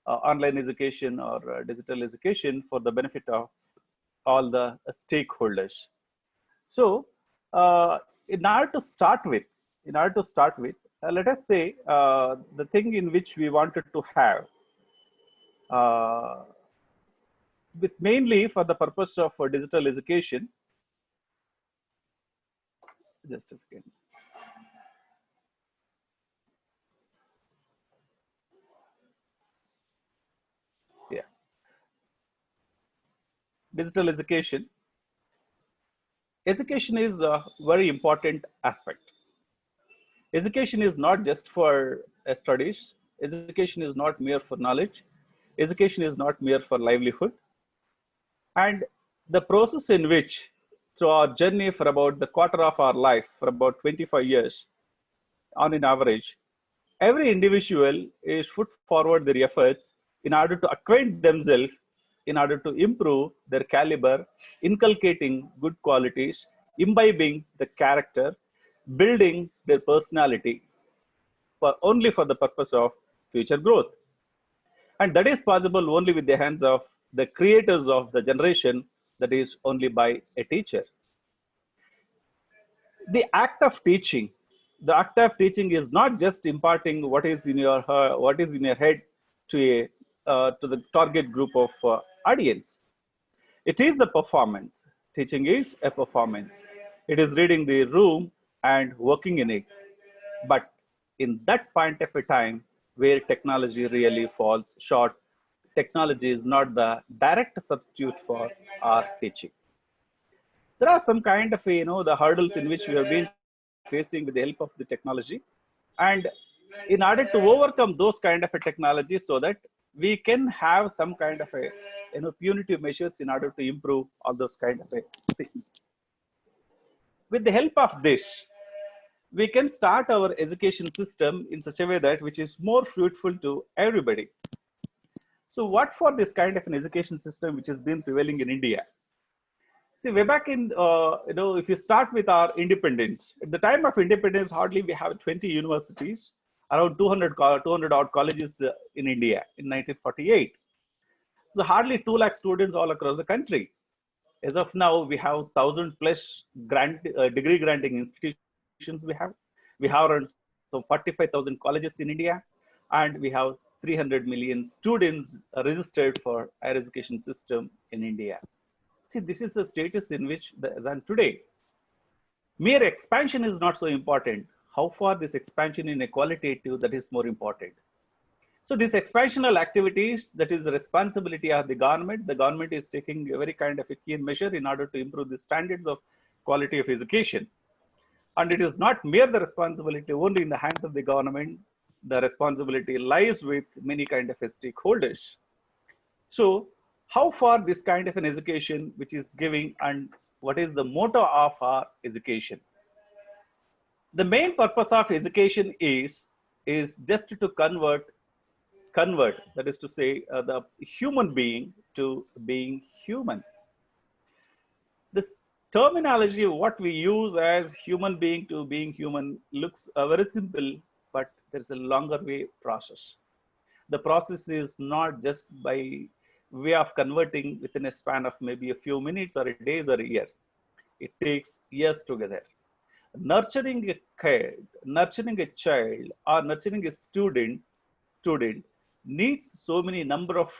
online education or digital education for the benefit of all the stakeholders. So, in order to start with, let us say the thing in which we wanted to have, uh, with mainly for the purpose of digital education. Just a second. Yeah, digital education. Education is a very important aspect. Education is not just for studies. Education is not mere for knowledge. Education is not mere for livelihood. And the process in which, through our journey for about the quarter of our life, for about 25 years, on an average, every individual is put forward their efforts in order to acquaint themselves, in order to improve their caliber, inculcating good qualities, imbibing the character, building their personality for only for the purpose of future growth. And that is possible only with the hands of the creators of the generation, that is only by a teacher. The act of teaching, the act of teaching is not just imparting what is in your head to a to the target group of audience. It is the performance. Teaching is a performance. It is reading the room and working in it. But in that point of a time where technology really falls short, technology is not the direct substitute for our teaching. There are some kind of the hurdles in which we have been facing with the help of the technology, and in order to overcome those kind of a technology, so that we can have some kind of a punitive measures in order to improve all those kind of a things. With the help of this, we can start our education system in such a way that which is more fruitful to everybody. So what for this kind of an education system which has been prevailing in India? See, way back in, if you start with our independence, at the time of independence, hardly we have 20 universities, around 200 odd colleges in India in 1948. So hardly 2 lakh students all across the country. As of now, we have 1,000 plus degree granting institutions we have. We have around 45,000 colleges in India, and we have 300 million students registered for higher education system in India. See, this is the status in which than today. Mere expansion is not so important. How far this expansion in a qualitative, that is more important. So these expansional activities, that is the responsibility of the government. The government is taking a very kind of a keen measure in order to improve the standards of quality of education. And it is not mere the responsibility only in the hands of the government. The responsibility lies with many kind of stakeholders. So how far this kind of an education which is giving, and what is the motto of our education? The main purpose of education is just to convert, that is to say, the human being to being human. This terminology, what we use as human being to being human, looks very simple, but there's a longer way process. The process is not just by way of converting within a span of maybe a few minutes or a days or a year. It takes years together. Nurturing a kid, nurturing a child, or nurturing a student needs so many number of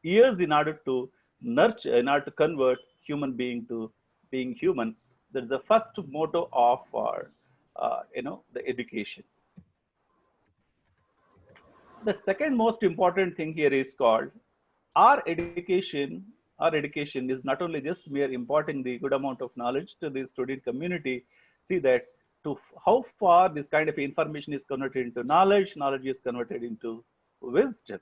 years in order to nurture, in order to convert human being to being human. That's the first motto of our the education. The second most important thing here is called our education. Our education is not only just mere imparting the good amount of knowledge to the student community. See that to how far this kind of information is converted into knowledge, knowledge is converted into wisdom.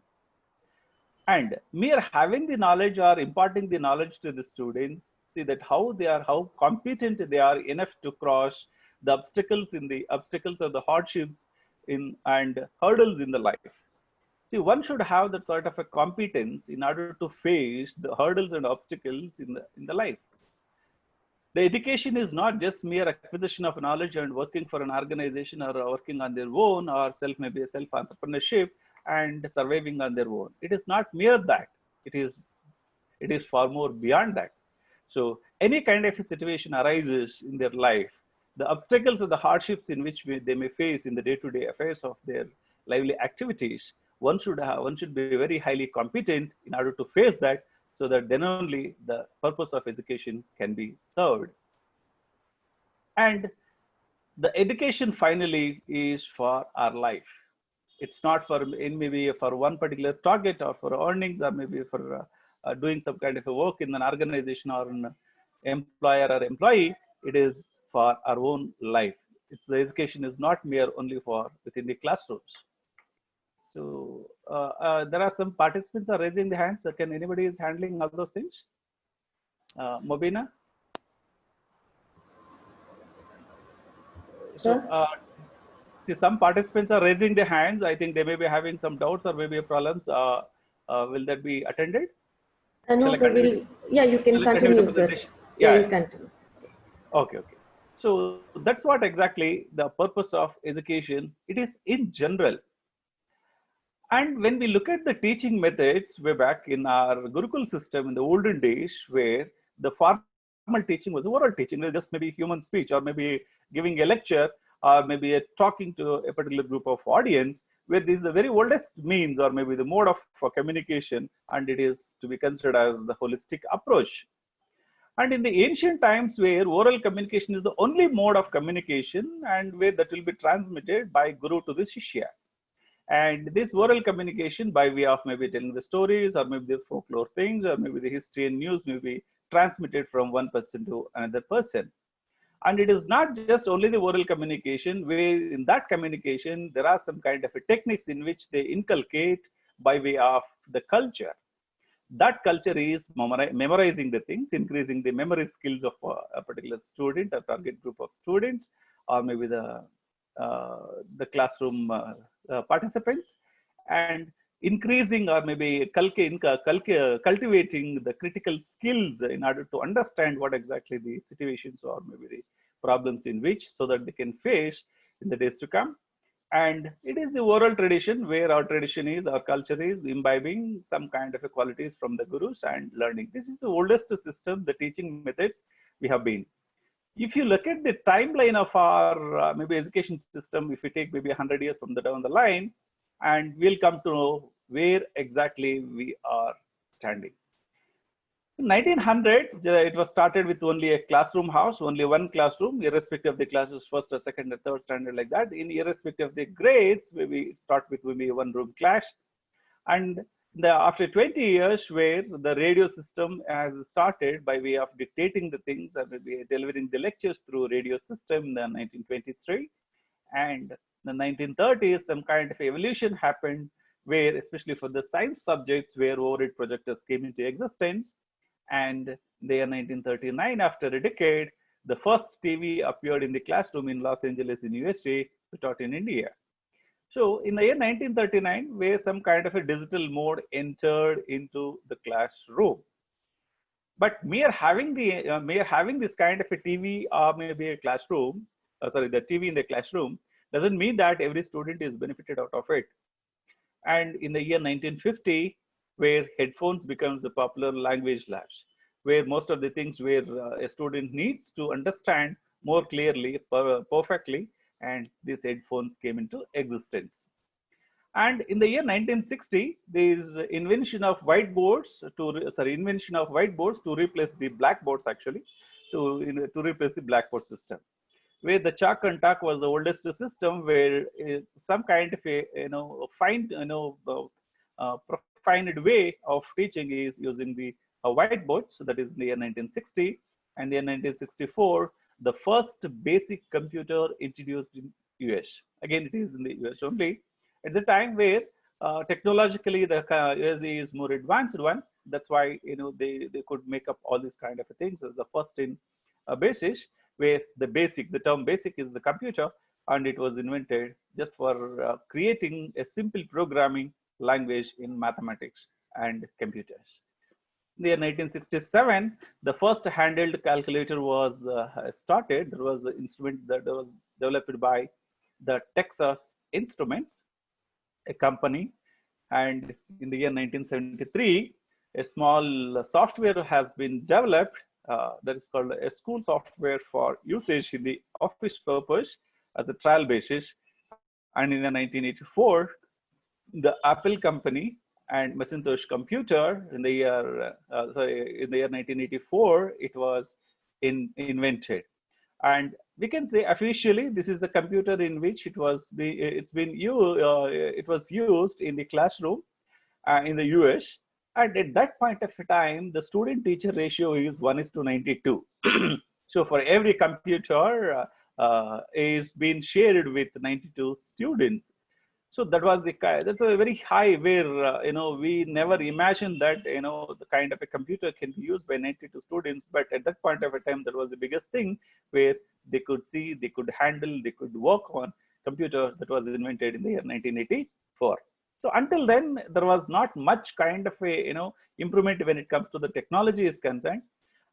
And mere having the knowledge or imparting the knowledge to the students, see that how competent they are enough to cross the obstacles or the hardships in and hurdles in the life. See, one should have that sort of a competence in order to face the hurdles and obstacles in the life. The education is not just mere acquisition of knowledge and working for an organization or working on their own or maybe a self entrepreneurship and surviving on their own. It is not mere that. It is far more beyond that. So any kind of a situation arises in their life, the obstacles or the hardships in which they may face in the day-to-day affairs of their lively activities, one should be very highly competent in order to face that, so that then only the purpose of education can be served. And the education finally is for our life. It's not for in maybe for one particular target or for earnings or maybe for doing some kind of a work in an organization or an employer or employee. It is for our own life. It's the education is not mere only for within the classrooms. So there are some participants are raising the hands. So can anybody is handling all those things? Mobina? So Sir? see, some participants are raising their hands. I think they may be having some doubts or maybe problems. Will that be attended? No, Shall I sir. continue? Yeah, you can Shall I continue the continue, sir. presentation? Yeah, Yeah, you yeah. continue. Okay, okay. So that's what exactly the purpose of education. It is in general. And when we look at the teaching methods way back in our Gurukul system in the olden days, where the formal teaching was oral teaching, just maybe human speech or maybe giving a lecture or maybe talking to a particular group of audience, where this is the very oldest means or maybe the mode of communication, and it is to be considered as the holistic approach. And in the ancient times, where oral communication is the only mode of communication and where that will be transmitted by guru to the shishya. And this oral communication by way of maybe telling the stories or maybe the folklore things or maybe the history and news may be transmitted from one person to another person. And it is not just only the oral communication, where in that communication, there are some kind of a techniques in which they inculcate by way of the culture. That culture is memorizing the things, increasing the memory skills of a particular student, a target group of students, or maybe the classroom participants, and increasing or maybe cultivating the critical skills in order to understand what exactly the situations or maybe the problems in which, so that they can face in the days to come. And it is the oral tradition where our tradition is, our culture is imbibing some kind of a qualities from the gurus and learning. This is the oldest system, the teaching methods we have been. If you look at the timeline of our maybe education system, if we take maybe 100 years from the down the line, and we'll come to know where exactly we are standing. In 1900, it was started with only a classroom house, only one classroom, irrespective of the classes, first or second or third standard like that. In irrespective of the grades, we start with maybe one room class. And after 20 years, where the radio system has started by way of dictating the things and maybe delivering the lectures through radio system in the 1923. And the 1930s, some kind of evolution happened where, especially for the science subjects, where overhead projectors came into existence. And in the year 1939, after a decade, the first TV appeared in the classroom in Los Angeles in USA, taught in India. So in the year 1939, where some kind of a digital mode entered into the classroom. But mere having this kind of a TV or maybe a classroom, the TV in the classroom doesn't mean that every student is benefited out of it. And in the year 1950, where headphones becomes the popular language labs, where most of the things where a student needs to understand more clearly, perfectly, and these headphones came into existence. And in the year 1960, there is invention of whiteboards to replace the blackboards actually, to replace the blackboard system, where the chalk and talk was the oldest system, where some kind of a refined way of teaching is using the whiteboard. So that is in the year 1960. And in 1964, the first basic computer introduced in US. Again, it is in the US only. At the time where technologically the US is more advanced one. That's why they could make up all these kind of things as the first in basis, where the term basic is the computer, and it was invented just for creating a simple programming language in mathematics and computers. In the year 1967, the first handheld calculator was started. There was an instrument that was developed by the Texas Instruments, a company, And in the year 1973, a small software has been developed that is called a school software for usage in the office purpose as a trial basis. And in the 1984, the Apple company and Macintosh computer in the year in the year 1984 it was invented, and we can say officially this is the computer in which it was used in the classroom in the US. And at that point of time, the student teacher ratio is 1:92. So for every computer is being shared with 92 students. So that was that's a very high where we never imagined that the kind of a computer can be used by 92 students. But at that point of a time, that was the biggest thing where they could see, they could handle, they could work on computer that was invented in the year 1984. So until then, there was not much kind of a improvement when it comes to the technology is concerned,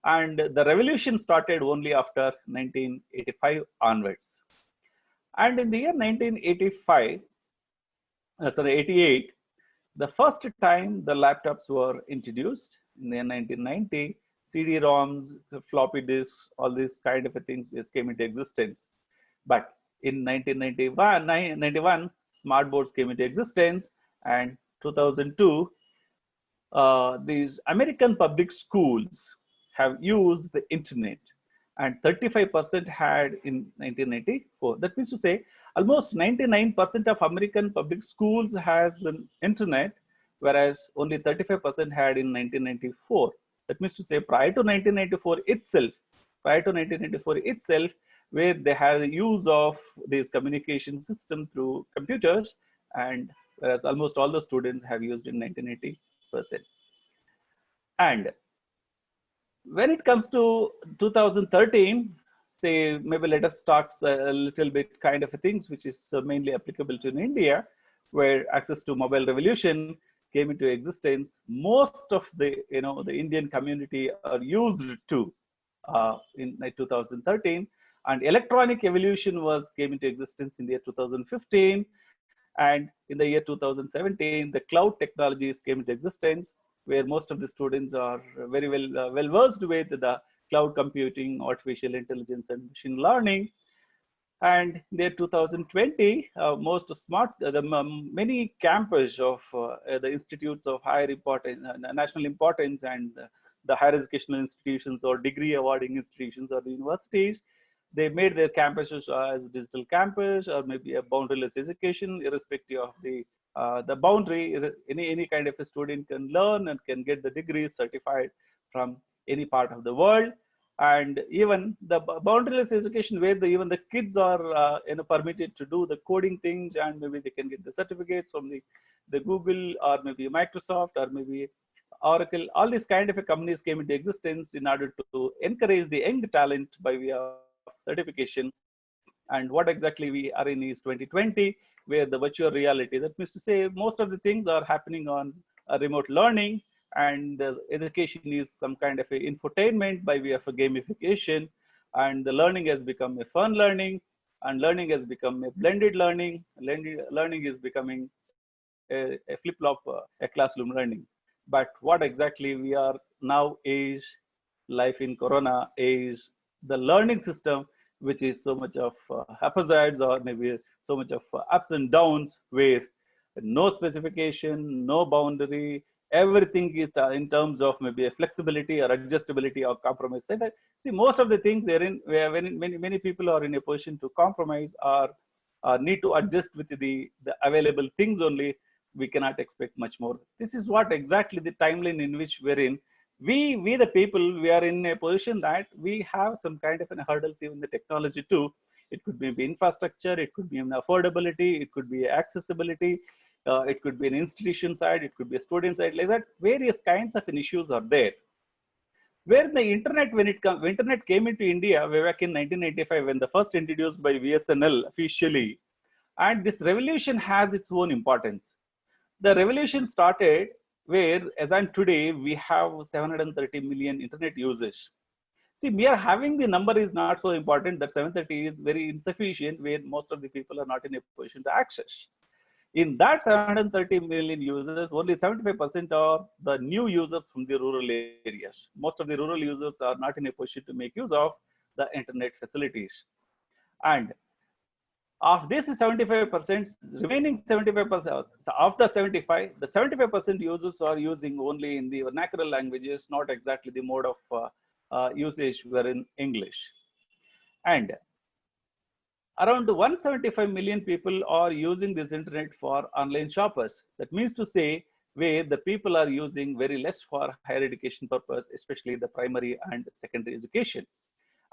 and the revolution started only after 1985 onwards. And in the year 1985, 88, the first time the laptops were introduced in the 1990, CD-ROMs, floppy disks, all these kind of things came into existence. But in 1991, smart boards came into existence, and 2002, these American public schools have used the internet, and 35% had in 1994. That means to say, almost 99% of American public schools has an internet, whereas only 35% had in 1994. That means to say, prior to 1994 itself, where they had the use of this communication system through computers, and whereas almost all the students have used in 1980%. And when it comes to 2013, say maybe let us talk a little bit kind of things which is mainly applicable to India, where access to mobile revolution came into existence. Most of the the Indian community are used to in 2013, and electronic evolution came into existence in the year 2015, and in the year 2017 the cloud technologies came into existence, where most of the students are very well versed with the cloud computing, artificial intelligence, and machine learning. And in the 2020, many campus of the institutes of higher importance, national importance, and the higher educational institutions or degree awarding institutions or the universities, they made their campuses as digital campus or maybe a boundaryless education, irrespective of the boundary. Any kind of a student can learn and can get the degree certified from any part of the world. And even the boundaryless education, where even the kids are permitted to do the coding things, and maybe they can get the certificates from the Google or maybe Microsoft or maybe Oracle. All these kind of companies came into existence in order to encourage the young talent by way of certification. And what exactly we are in is 2020, where the virtual reality, that means to say most of the things are happening on remote learning, and education is some kind of a infotainment by way of a gamification, and the learning has become a fun learning, and learning has become a blended learning. Learning is becoming a flip-flop, a classroom learning. But what exactly we are now is life in Corona is the learning system, which is so much of haphazards or maybe so much of ups and downs, where no specification, no boundary, everything is in terms of maybe a flexibility or adjustability or compromise. And see, most of the things where many people are in a position to compromise or need to adjust with the available things only, we cannot expect much more. This is what exactly the timeline in which we're in. We the people, we are in a position that we have some kind of an hurdles in the technology too. It could be infrastructure, it could be an affordability, it could be accessibility, it could be an institution side, it could be a student side, like that. Various kinds of issues are there. Where the internet, when internet came into India way back in 1995, when the first introduced by VSNL officially, and this revolution has its own importance. The revolution started where, as on today, we have 730 million internet users. See, mere having the number is not so important. That 730 is very insufficient, where most of the people are not in a position to access. In that 730 million users, only 75% are the new users from the rural areas. Most of the rural users are not in a position to make use of the internet facilities. And of this 75%, remaining 75%, so of the 75, the 75% users are using only in the vernacular languages, not exactly the mode of usage were in English. And around 175 million people are using this internet for online shoppers. That means to say, where the people are using very less for higher education purpose, especially the primary and secondary education.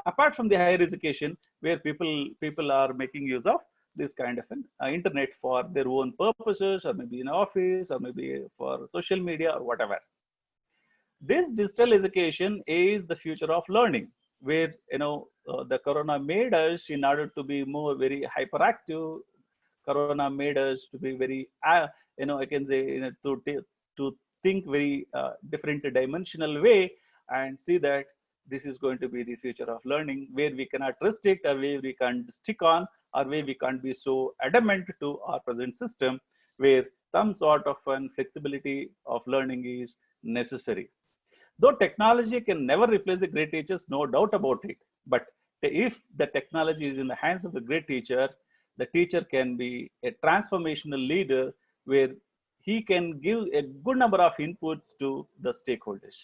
Apart from the higher education, where people are making use of this kind of an internet for their own purposes, or maybe in office, or maybe for social media, or whatever. This digital education is the future of learning, where the corona made us, in order to be more very hyperactive, corona made us to be very I can say, to think very different dimensional way, and see that this is going to be the future of learning, where we cannot restrict, or where we can't stick on, or where we can't be so adamant to our present system, where some sort of flexibility of learning is necessary. Though technology can never replace the great teachers, no doubt about it. But if the technology is in the hands of the great teacher, the teacher can be a transformational leader, where he can give a good number of inputs to the stakeholders.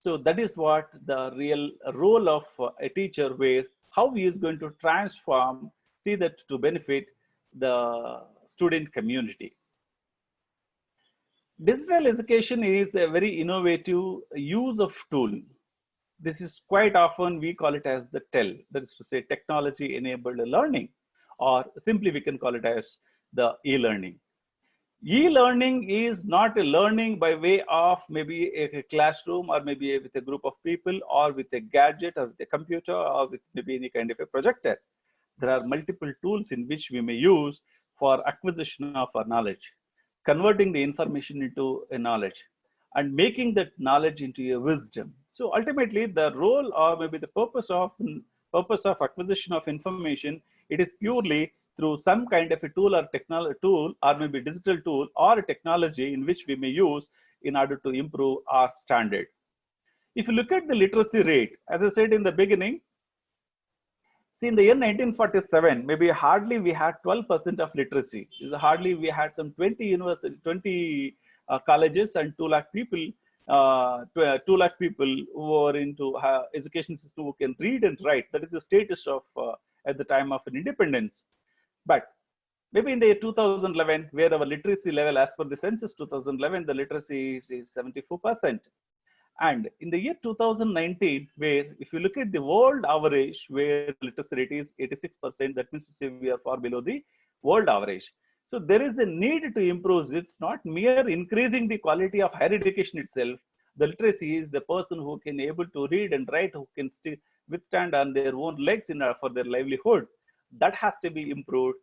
So that is what the real role of a teacher, where how he is going to transform, see that to benefit the student community. Digital education is a very innovative use of tool. This is quite often we call it as the TEL, that is to say technology enabled learning, or simply we can call it as the e-learning. E-learning is not a learning by way of maybe a classroom, or maybe with a group of people, or with a gadget, or with a computer, or with maybe any kind of a projector. There are multiple tools in which we may use for acquisition of our knowledge, converting the information into a knowledge, and making that knowledge into a wisdom. So ultimately, the role, or maybe the purpose of acquisition of information, it is purely through some kind of a tool, or technology tool, or maybe digital tool, or a technology in which we may use in order to improve our standard. If you look at the literacy rate, as I said in the beginning, see, in the year 1947, maybe hardly we had 12% of literacy. Hardly we had some 20 university, 20 colleges, and 2 lakh people, 2 lakh people who are into education system, who can read and write. That is the status of at the time of an independence. But maybe in the year 2011, where our literacy level, as per the census 2011, the literacy is 74%. And in the year 2019, where if you look at the world average, where literacy rate is 86%, that means to say we are far below the world average. So there is a need to improve. It's not mere increasing the quality of higher education itself. The literacy is the person who can able to read and write, who can still withstand on their own legs for their livelihood. That has to be improved.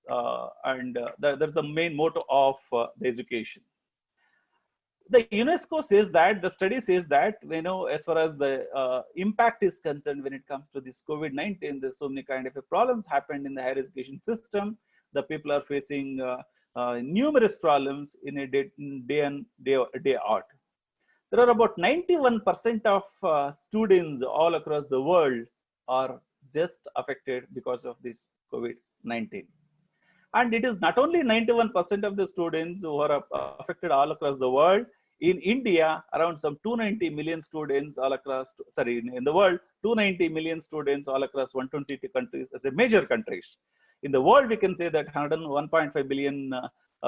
That's the main motto of the education. The UNESCO says that, the study says that, as far as the impact is concerned, when it comes to this COVID-19, there's so many kind of problems happened in the higher education system. The people are facing numerous problems in a day in, day out. There are about 91% of students all across the world are just affected because of this COVID-19. And it is not only 91% of the students who are affected all across the world. In India, around some 290 million students all across, in the world, 290 million students all across 120 countries as a major countries. In the world, we can say that 101.5 billion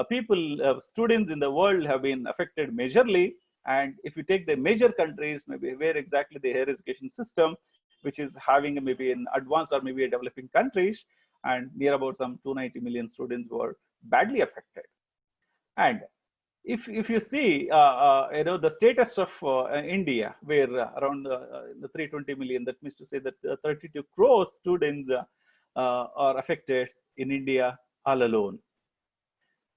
people, students in the world have been affected majorly. And if you take the major countries, maybe where exactly the higher education system, which is having maybe an advanced or maybe a developing countries, and near about some 290 million students were badly affected. And if you see, the status of India, where around the 320 million, that means to say that 32 crore students are affected in India all alone.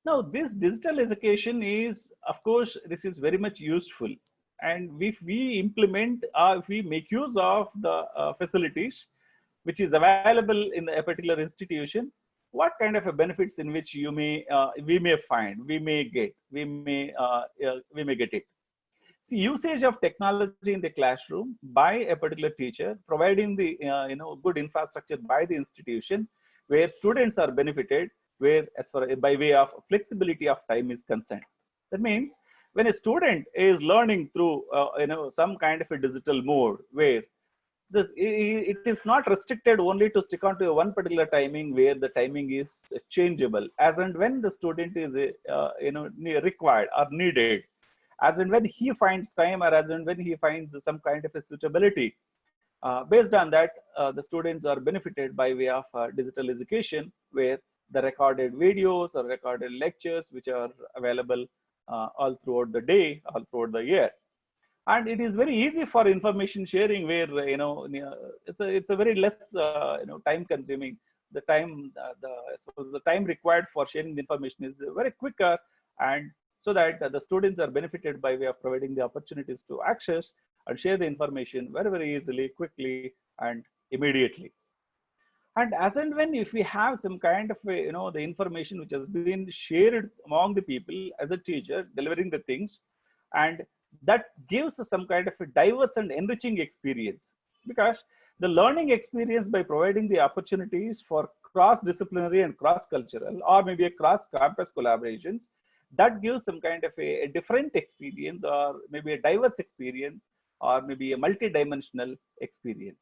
Now, this digital education is, of course, this is very much useful. And if we implement, if we make use of the facilities which is available in a particular institution, what kind of a benefits in which we may find, we may get it. See, usage of technology in the classroom by a particular teacher, providing the good infrastructure by the institution, where students are benefited, where as far by way of flexibility of time is concerned. That means when a student is learning through some kind of a digital mode, where it is not restricted only to stick on to one particular timing, where the timing is changeable as and when the student is required or needed, as and when he finds time, or as and when he finds some kind of a suitability. Based on that, the students are benefited by way of digital education, where the recorded videos or recorded lectures which are available all throughout the day, all throughout the year. And it is very easy for information sharing, where it's a very less time consuming. The time the time required for sharing the information is very quicker, and so that the students are benefited by way of providing the opportunities to access and share the information very easily, quickly, and immediately. And as and when, if we have some kind of the information which has been shared among the people as a teacher delivering the things, and that gives us some kind of a diverse and enriching experience, because the learning experience, by providing the opportunities for cross-disciplinary and cross-cultural, or maybe a cross-campus collaborations, that gives some kind of a different experience, or maybe a diverse experience, or maybe a multi-dimensional experience.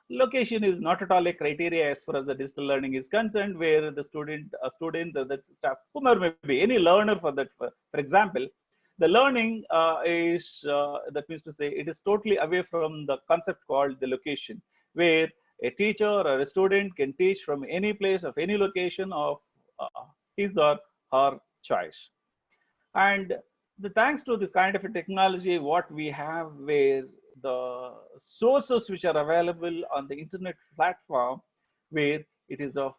Location is not at all a criteria as far as the digital learning is concerned, where the student, the staff, whomever may be, any learner for that, for example, the learning that means to say, it is totally away from the concept called the location, where a teacher or a student can teach from any place of any location of his or her choice. And thanks to the kind of a technology what we have, where the sources which are available on the internet platform, where it is of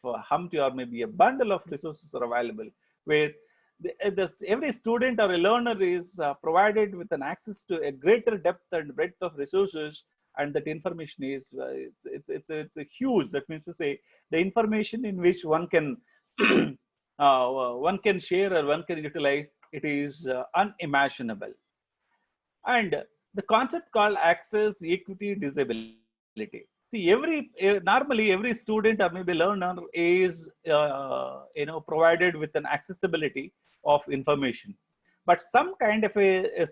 Humpty, or maybe a bundle of resources are available, where every student or a learner is provided with an access to a greater depth and breadth of resources, and that information is it's a huge. That means to say, the information in which one can share or one can utilize, it is unimaginable. And the concept called access, equity, disability. See, normally every student or maybe learner is provided with an accessibility of information, but some kind of a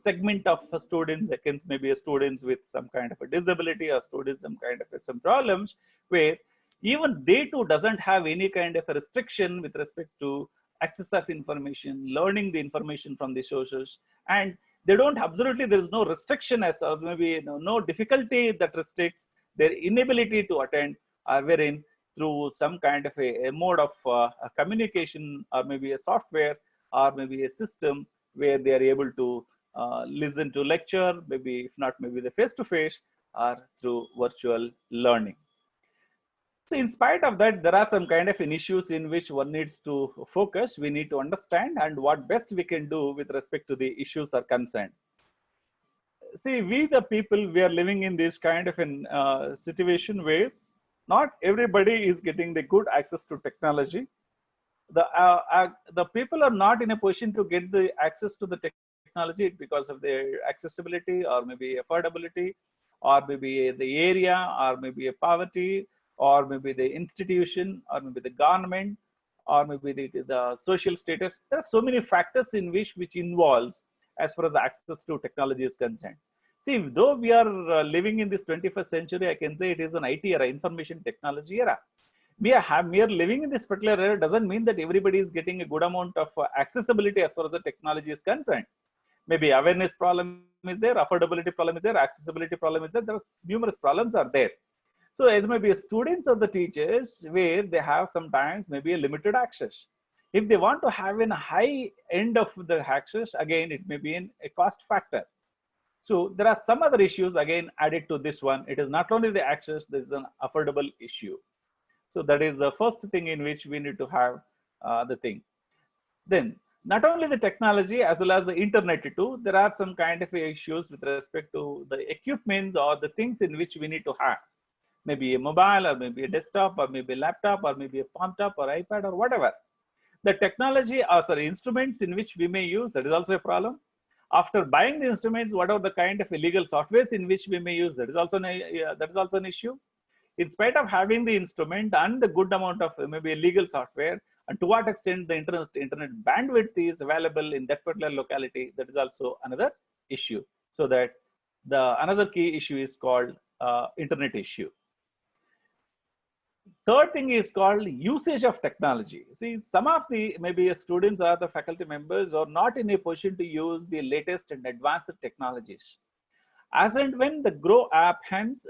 segment of students, against maybe a students with some kind of a disability, or students some kind of some problems, where even they too doesn't have any kind of a restriction with respect to access of information, learning the information from the sources, and they don't, absolutely there is no restriction as maybe no difficulty that restricts their inability to attend, or wherein through some kind of a mode of a communication, or maybe a software, or maybe a system, where they are able to listen to lecture, maybe if not maybe the face-to-face, or through virtual learning. So in spite of that, there are some kind of issues in which one needs to focus. We need to understand, and what best we can do with respect to the issues are concerned. See, we the people, we are living in this kind of an situation where not everybody is getting the good access to technology. The people are not in a position to get the access to the technology because of their accessibility, or maybe affordability, or maybe the area, or maybe a poverty, or maybe the institution, or maybe the government, or maybe the social status. There are so many factors in which involves as far as access to technology is concerned. See, though we are living in this 21st century, I can say it is an IT era, information technology era. We are living in this particular era doesn't mean that everybody is getting a good amount of accessibility as far as the technology is concerned. Maybe awareness problem is there, affordability problem is there, accessibility problem is there. There are numerous problems are there. So it may be students or the teachers, where they have sometimes maybe a limited access. If they want to have a high end of the access, again, it may be a cost factor. So there are some other issues again added to this one. It is not only the access, there is an affordable issue. So that is the first thing in which we need to have the thing. Then not only the technology as well as the internet too, there are some kind of issues with respect to the equipments or the things in which we need to have. maybe a mobile or maybe a desktop or maybe a laptop or maybe a palm top or iPad or whatever. The technology or sorry, instruments in which we may use, that is also a problem. After buying the instruments, what are the kind of illegal softwares in which we may use, that is also an issue. In spite of having the instrument and the good amount of maybe illegal software, and to what extent the internet bandwidth is available in that particular locality, that is also another issue. So that the another key issue is called internet issue. Third thing is called usage of technology. See, some of the maybe students or the faculty members are not in a position to use the latest and advanced technologies. As and when the grow up happens,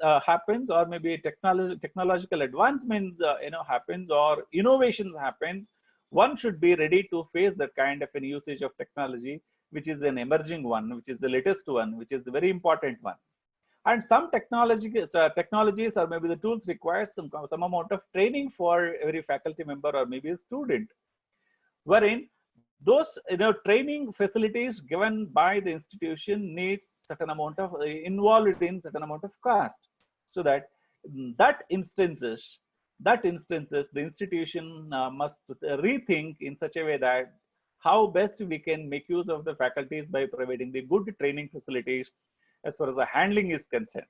or maybe technological advancements happens, or innovations happens, one should be ready to face that kind of an usage of technology, which is an emerging one, which is the latest one, which is the very important one. And some technologies or maybe the tools require some amount of training for every faculty member or maybe a student, wherein those training facilities given by the institution needs certain amount of involved in certain amount of cost, so that that instances the institution must rethink in such a way that how best we can make use of the faculties by providing the good training facilities as far as the handling is concerned.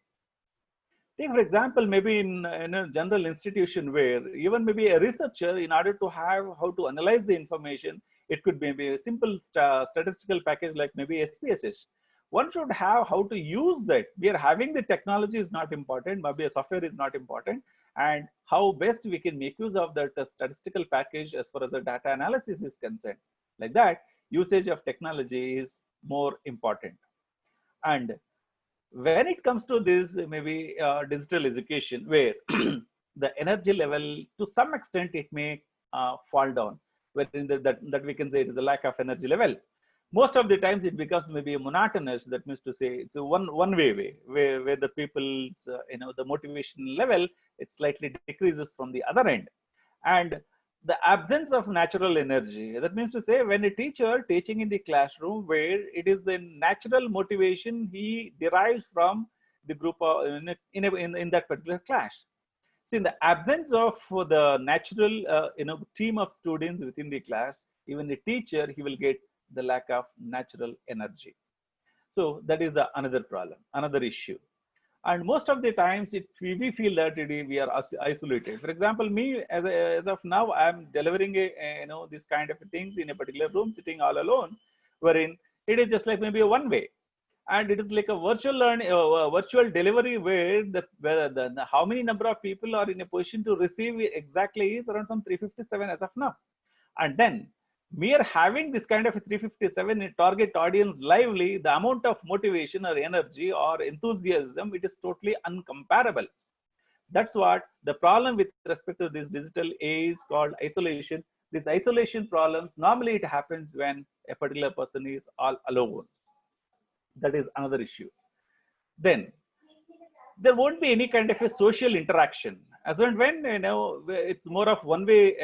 Take, for example, maybe in a general institution where even maybe a researcher, in order to have how to analyze the information, it could be maybe a simple statistical package like maybe SPSS. One should have how to use that. We are having the technology is not important, maybe a software is not important, and how best we can make use of that statistical package as far as the data analysis is concerned. Like that, usage of technology is more important. And when it comes to this maybe digital education, where the energy level to some extent it may fall down, wherein that we can say it is a lack of energy level. Most of the times it becomes maybe a monotonous, that means to say it's a one way where the people's the motivation level, it slightly decreases from the other end. And the absence of natural energy, that means to say when a teacher teaching in the classroom where it is a natural motivation he derives from the group of, in that particular class. So in the absence of the natural team of students within the class, even a teacher, he will get the lack of natural energy. So that is another problem, another issue. And most of the times we feel that we are isolated. For example, me as of now, I'm delivering this kind of things in a particular room, sitting all alone, wherein it is just like maybe a one way, and it is like a virtual virtual delivery where the how many number of people are in a position to receive exactly is around some 357 as of now. And then mere having this kind of a 357 target audience lively, the amount of motivation or energy or enthusiasm, it is totally uncomparable. That's what the problem with respect to this digital age called isolation. This isolation problems, normally it happens when a particular person is all alone. That is another issue. Then there won't be any kind of a social interaction, as and when it's more of one way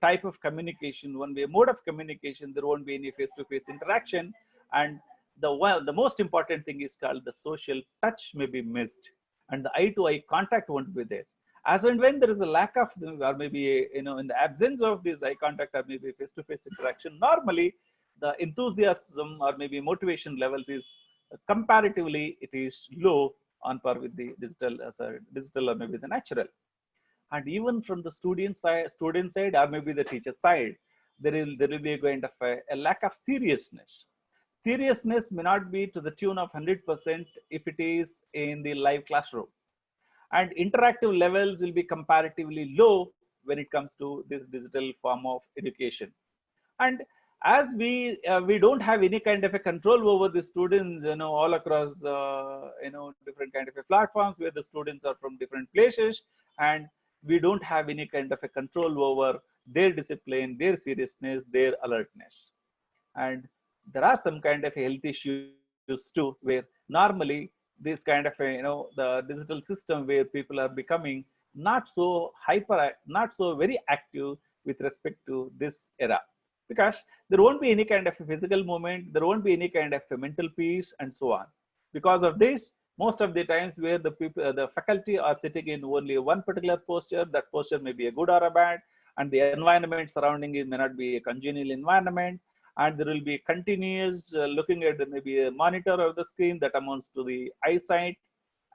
type of communication, one way mode of communication. There won't be any face-to-face interaction, and the most important thing is called the social touch may be missed, and the eye-to-eye contact won't be there. As and when there is a lack of, or maybe in the absence of this eye contact or maybe face-to-face interaction, normally the enthusiasm or maybe motivation levels is comparatively it is low on par with the digital or maybe the natural. And even from the student side or maybe the teacher side, there will be a kind of a lack of seriousness. Seriousness may not be to the tune of 100% if it is in the live classroom, and interactive levels will be comparatively low when it comes to this digital form of education. And as we don't have any kind of a control over the students all across different kind of a platforms where the students are from different places, and we don't have any kind of a control over their discipline, their seriousness, their alertness. And there are some kind of health issues too, where normally this kind of the digital system where people are becoming not so not so very active with respect to this era, because there won't be any kind of a physical movement, there won't be any kind of a mental peace, and so on. Because of this, Most of the times where the people, the faculty are sitting in only one particular posture, that posture may be a good or a bad, and the environment surrounding it may not be a congenial environment, and there will be continuous looking at maybe a monitor or the screen that amounts to the eyesight,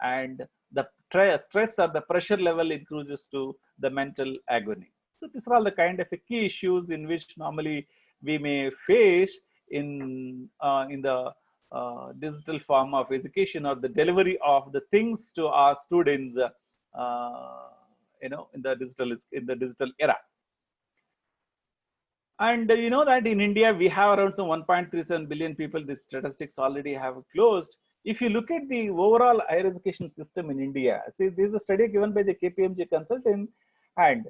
and the stress or the pressure level increases to the mental agony. So these are all the kind of key issues in which normally we may face in the digital form of education or the delivery of the things to our students, in the digital era. And you know that in India, we have around some 1.37 billion people. These statistics already have closed. If you look at the overall higher education system in India, see, this is a study given by the KPMG consultant, and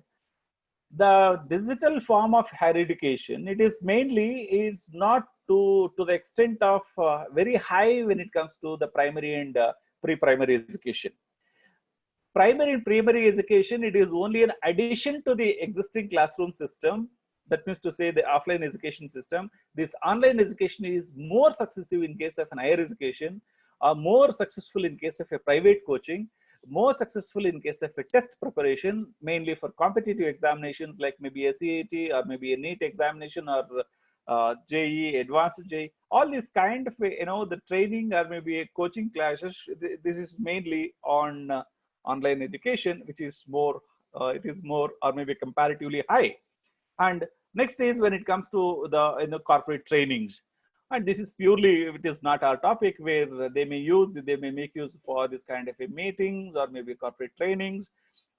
the digital form of higher education, it is mainly is not to the extent of very high when it comes to the primary and pre-primary education. Primary and primary education, it is only an addition to the existing classroom system. That means to say the offline education system. This online education is more successive in case of an higher education, more successful in case of a private coaching, more successful in case of a test preparation, mainly for competitive examinations like maybe a CAT or maybe a NEET examination or JEE, advanced JEE, all this kind of, the training or maybe a coaching classes. This is mainly on online education, which is more, it is more or maybe comparatively high. And next is when it comes to the corporate trainings. And this is purely, it is not our topic, where they may make use for this kind of a meetings or maybe corporate trainings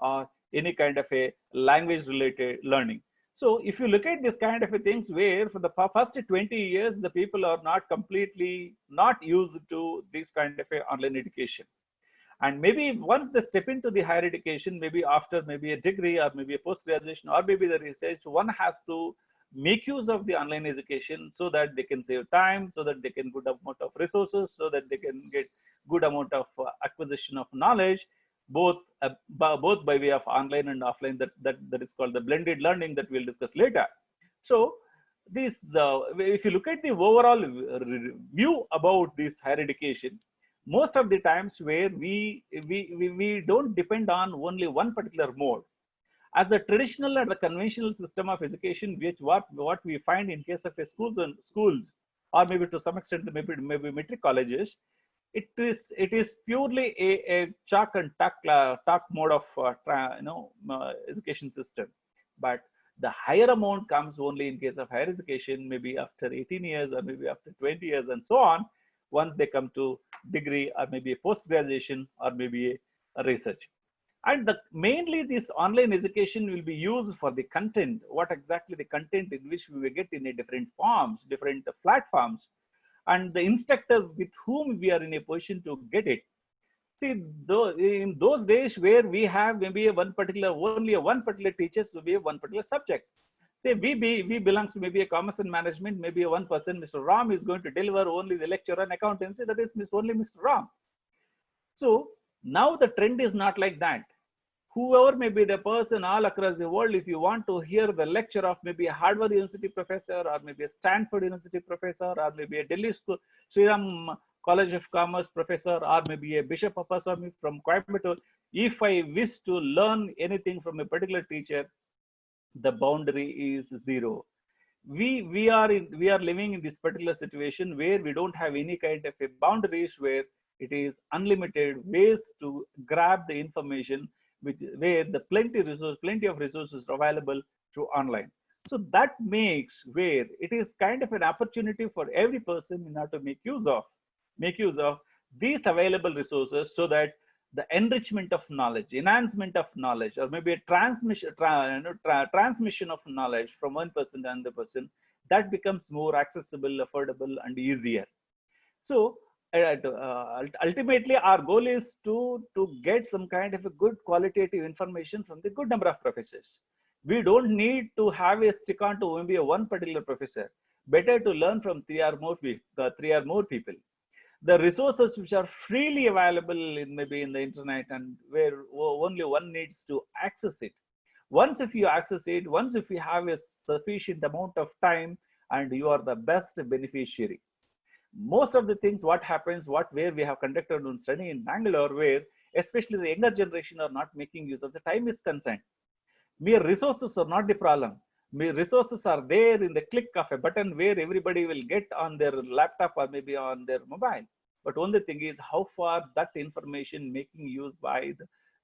or any kind of a language related learning. So if you look at this kind of a things where for the first 20 years, the people are not completely not used to this kind of a online education. And maybe once they step into the higher education, maybe after maybe a degree or maybe a post graduation or maybe the research, one has to make use of the online education so that they can save time, so that they can good amount of resources, so that they can get good amount of acquisition of knowledge, both by way of online and offline. That is called the blended learning that we'll discuss later. So this, if you look at the overall view about this higher education, most of the times where we don't depend on only one particular mode. As the traditional and the conventional system of education, which what we find in case of a schools, or maybe to some extent maybe metric colleges, it is purely a chalk and talk mode of education system. But the higher amount comes only in case of higher education, maybe after 18 years or maybe after 20 years and so on, once they come to degree or maybe a post graduation or maybe a research. And mainly this online education will be used for the content, what exactly the content in which we will get in a different forms, different platforms, and the instructor with whom we are in a position to get it. See, though in those days where we have maybe only one particular teachers to be one particular subject. Say we belongs to maybe a commerce and management, maybe one person, Mr. Ram, is going to deliver only the lecture on accountancy. That is only Mr. Ram. So now the trend is not like that. Whoever may be the person all across the world, if you want to hear the lecture of maybe a Harvard University professor or maybe a Stanford University professor or maybe a Delhi School, Sriram College of Commerce professor or maybe a Bishop Appaswamy from Coimbatore, if I wish to learn anything from a particular teacher, the boundary is zero. We are living in this particular situation where we don't have any kind of a boundaries, where it is unlimited ways to grab the information, which where the plenty of resources are available through online. So that makes where it is kind of an opportunity for every person in order to make use of these available resources, so that the enrichment of knowledge, enhancement of knowledge, or maybe a transmission of knowledge from one person to another person, that becomes more accessible, affordable, and easier. So ultimately, our goal is to get some kind of a good qualitative information from the good number of professors. We don't need to have a stick on to maybe a one particular professor. Better to learn from three or more people. The resources which are freely available in maybe in the internet, and where only one needs to access it. Once if you access it, once if you have a sufficient amount of time, and you are the best beneficiary. Most of the things, what happens, where we have conducted one study in Bangalore, where especially the younger generation are not making use of the time is concerned. Mere resources are not the problem. Mere resources are there in the click of a button where everybody will get on their laptop or maybe on their mobile. But only thing is how far that information making use by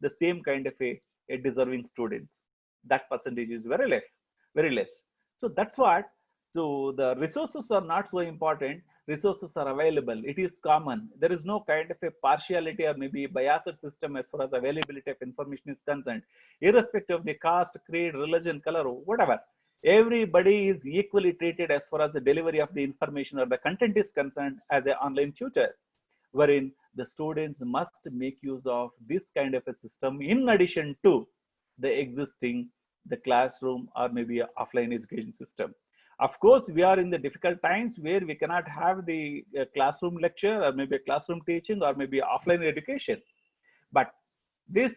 the same kind of a deserving students. That percentage is very less, very less. So that's what. So the resources are not so important. Resources are available. It is common. There is no kind of a partiality or maybe biased system as far as availability of information is concerned, irrespective of the caste, creed, religion, color, whatever. Everybody is equally treated as far as the delivery of the information or the content is concerned as an online tutor, wherein the students must make use of this kind of a system in addition to the existing the classroom or maybe a offline education system. Of course, we are in the difficult times where we cannot have the classroom lecture or maybe a classroom teaching or maybe offline education. But this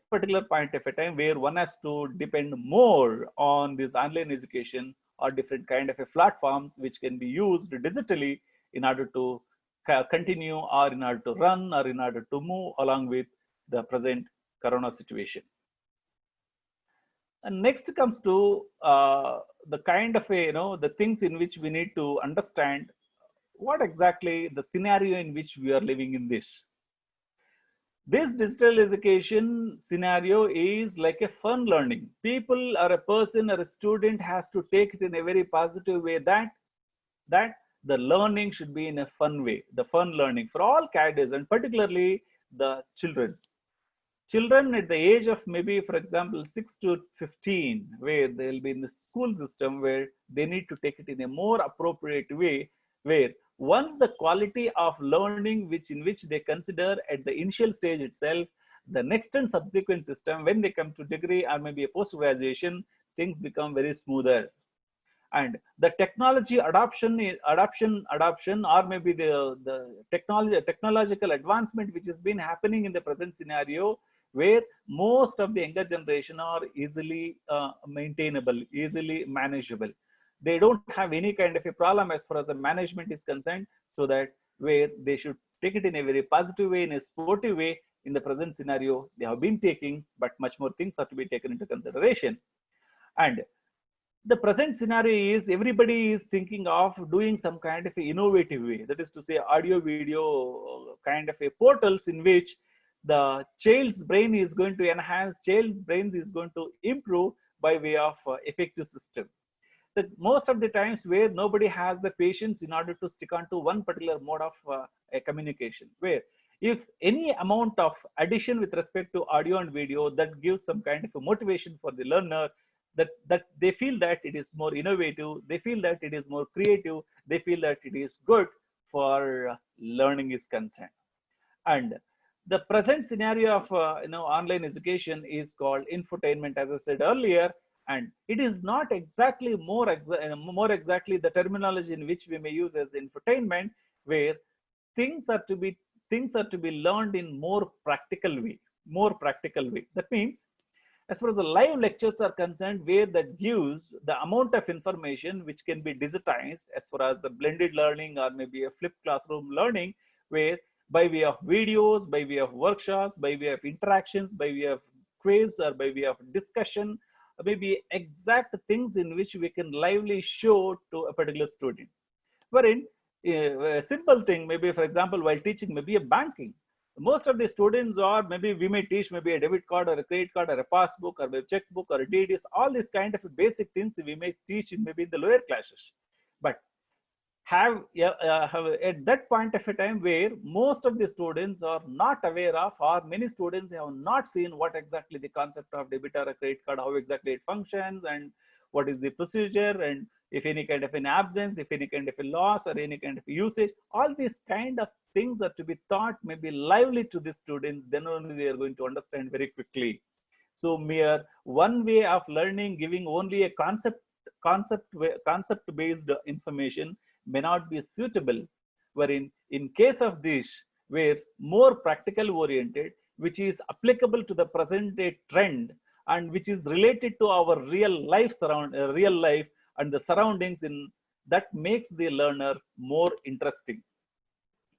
particular point of a time where one has to depend more on this online education or different kind of a platforms which can be used digitally in order to continue or in order to run or in order to move along with the present corona situation. And next comes to the kind of a, the things in which we need to understand what exactly the scenario in which we are living in this. This digital education scenario is like a fun learning. People or a person or a student has to take it in a very positive way, that the learning should be in a fun way, the fun learning for all cadres and particularly the children. Children at the age of maybe, for example, 6 to 15, where they'll be in the school system where they need to take it in a more appropriate way, where once the quality of learning which they consider at the initial stage itself, the next and subsequent system, when they come to degree or maybe a post graduation, things become very smoother. And the technology adoption or maybe the technological advancement which has been happening in the present scenario, where most of the younger generation are easily maintainable, easily manageable. They don't have any kind of a problem as far as the management is concerned, so that where they should take it in a very positive way, in a sportive way. In the present scenario, they have been taking, but much more things are to be taken into consideration. And the present scenario is everybody is thinking of doing some kind of an innovative way, that is to say audio video kind of a portals in which the child's brain is going to enhance, child's brains is going to improve by way of effective system. The most of the times where nobody has the patience in order to stick on to one particular mode of a communication, where if any amount of addition with respect to audio and video that gives some kind of a motivation for the learner, that they feel that it is more innovative, they feel that it is more creative, they feel that it is good for learning is concerned. And the present scenario of online education is called infotainment, as I said earlier, and it is not exactly more exactly the terminology in which we may use as infotainment, where things are to be learned in more practical way, that means as far as the live lectures are concerned, where that gives the amount of information which can be digitized as far as the blended learning or maybe a flipped classroom learning, where by way of videos, by way of workshops, by way of interactions, by way of quiz or by way of discussion, maybe exact things in which we can lively show to a particular student. Wherein a simple thing, maybe for example, while teaching maybe a banking, most of the students, or maybe we may teach maybe a debit card or a credit card or a passbook or a checkbook or a DDs, all these kind of basic things we may teach in maybe in the lower classes. But have at that point of a time where most of the students are not aware of, or many students have not seen what exactly the concept of debit or a credit card, how exactly it functions and what is the procedure, and if any kind of an absence, if any kind of a loss or any kind of usage, all these kind of things are to be taught maybe lively to the students, then only they are going to understand very quickly. So mere one way of learning, giving only a concept based information may not be suitable, wherein in case of this, where more practical oriented, which is applicable to the present day trend and which is related to our real life and the surroundings in that makes the learner more interesting.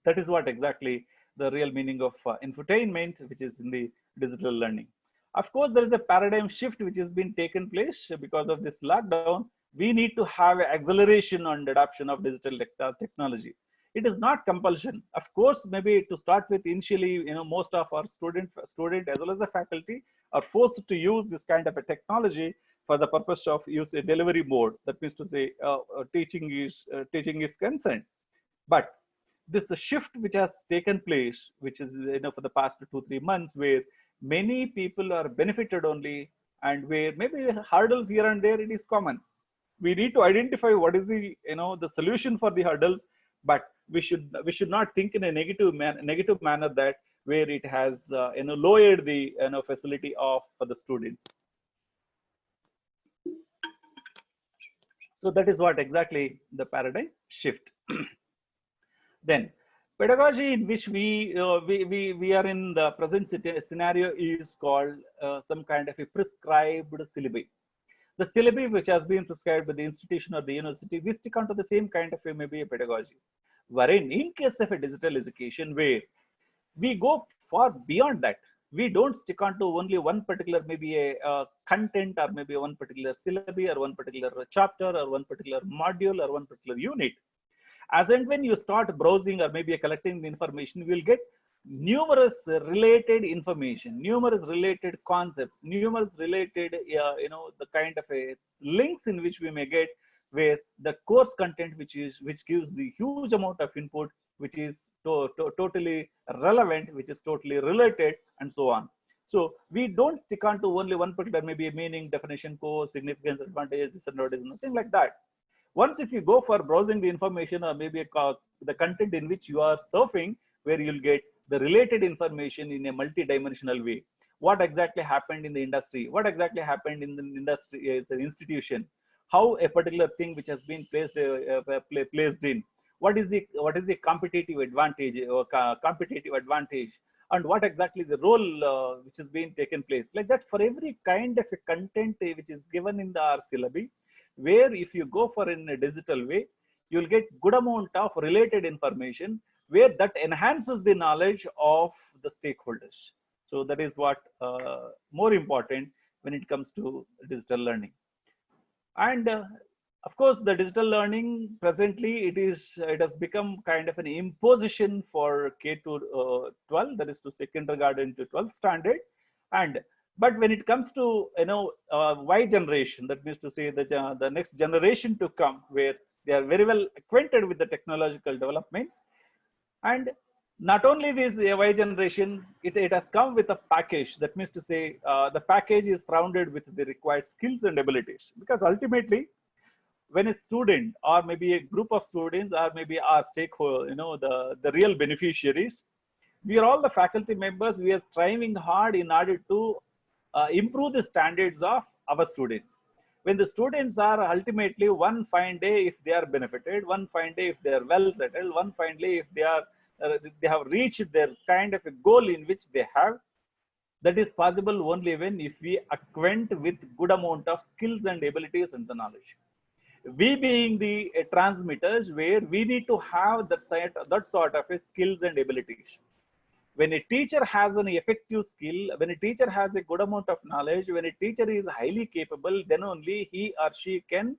That is what exactly the real meaning of infotainment, which is in the digital learning. Of course, there is a paradigm shift which has been taken place because of this lockdown. We need to have an acceleration on the adoption of digital technology. It is not compulsion. Of course, maybe to start with, initially, most of our student as well as the faculty are forced to use this kind of a technology for the purpose of use a delivery mode. That means to say, teaching is concerned. But this shift which has taken place, which is for the past 2 3 months, where many people are benefited only, and where maybe hurdles here and there, it is common. We need to identify what is the the solution for the hurdles, but we should not think in a negative manner that where it has lowered the facility of for the students. So that is what exactly the paradigm shift. Then pedagogy in which we are in the present scenario is called some kind of a prescribed syllabi. The syllabi which has been prescribed by the institution or the university, we stick onto the same kind of a, maybe a pedagogy. Wherein in case of a digital education, where we go far beyond that, we don't stick on to only one particular, maybe a content, or maybe one particular syllabi, or one particular chapter, or one particular module, or one particular unit. As and when you start browsing or maybe collecting the information, you will get numerous related information, numerous related concepts, numerous related the kind of a links in which we may get, where the course content which gives the huge amount of input, which is totally relevant, which is totally related, and so on. So we don't stick on to only one particular, maybe a meaning, definition, course, significance, advantage, disadvantage, nothing like that. Once if you go for browsing the information, or maybe the content in which you are surfing, where you'll get the related information in a multi-dimensional way. What exactly happened in the industry? What exactly happened in the industry as an institution? How a particular thing which has been placed in? What is the competitive advantage or competitive advantage? And what exactly the role which is being taken place? Like that, for every kind of a content which is given in the our syllabi, where if you go for in a digital way, you'll get good amount of related information, where that enhances the knowledge of the stakeholders. So that is what more important when it comes to digital learning. And of course, the digital learning presently, it has become kind of an imposition for K to 12, that is to say kindergarten to 12th standard. And but when it comes to Y generation, that means to say that the next generation to come, where they are very well acquainted with the technological developments. And not only this Y generation, it has come with a package. That means to say the package is surrounded with the required skills and abilities, because ultimately when a student, or maybe a group of students, or maybe our stakeholder, the real beneficiaries, we are all the faculty members, we are striving hard in order to improve the standards of our students. When the students are ultimately one fine day, if they are benefited, one fine day if they are well settled, one fine day if they have reached their kind of a goal in which they have, that is possible only when if we acquaint with good amount of skills and abilities and the knowledge. We being the transmitters, where we need to have that sort of a skills and abilities. When a teacher has an effective skill, when a teacher has a good amount of knowledge, when a teacher is highly capable, then only he or she can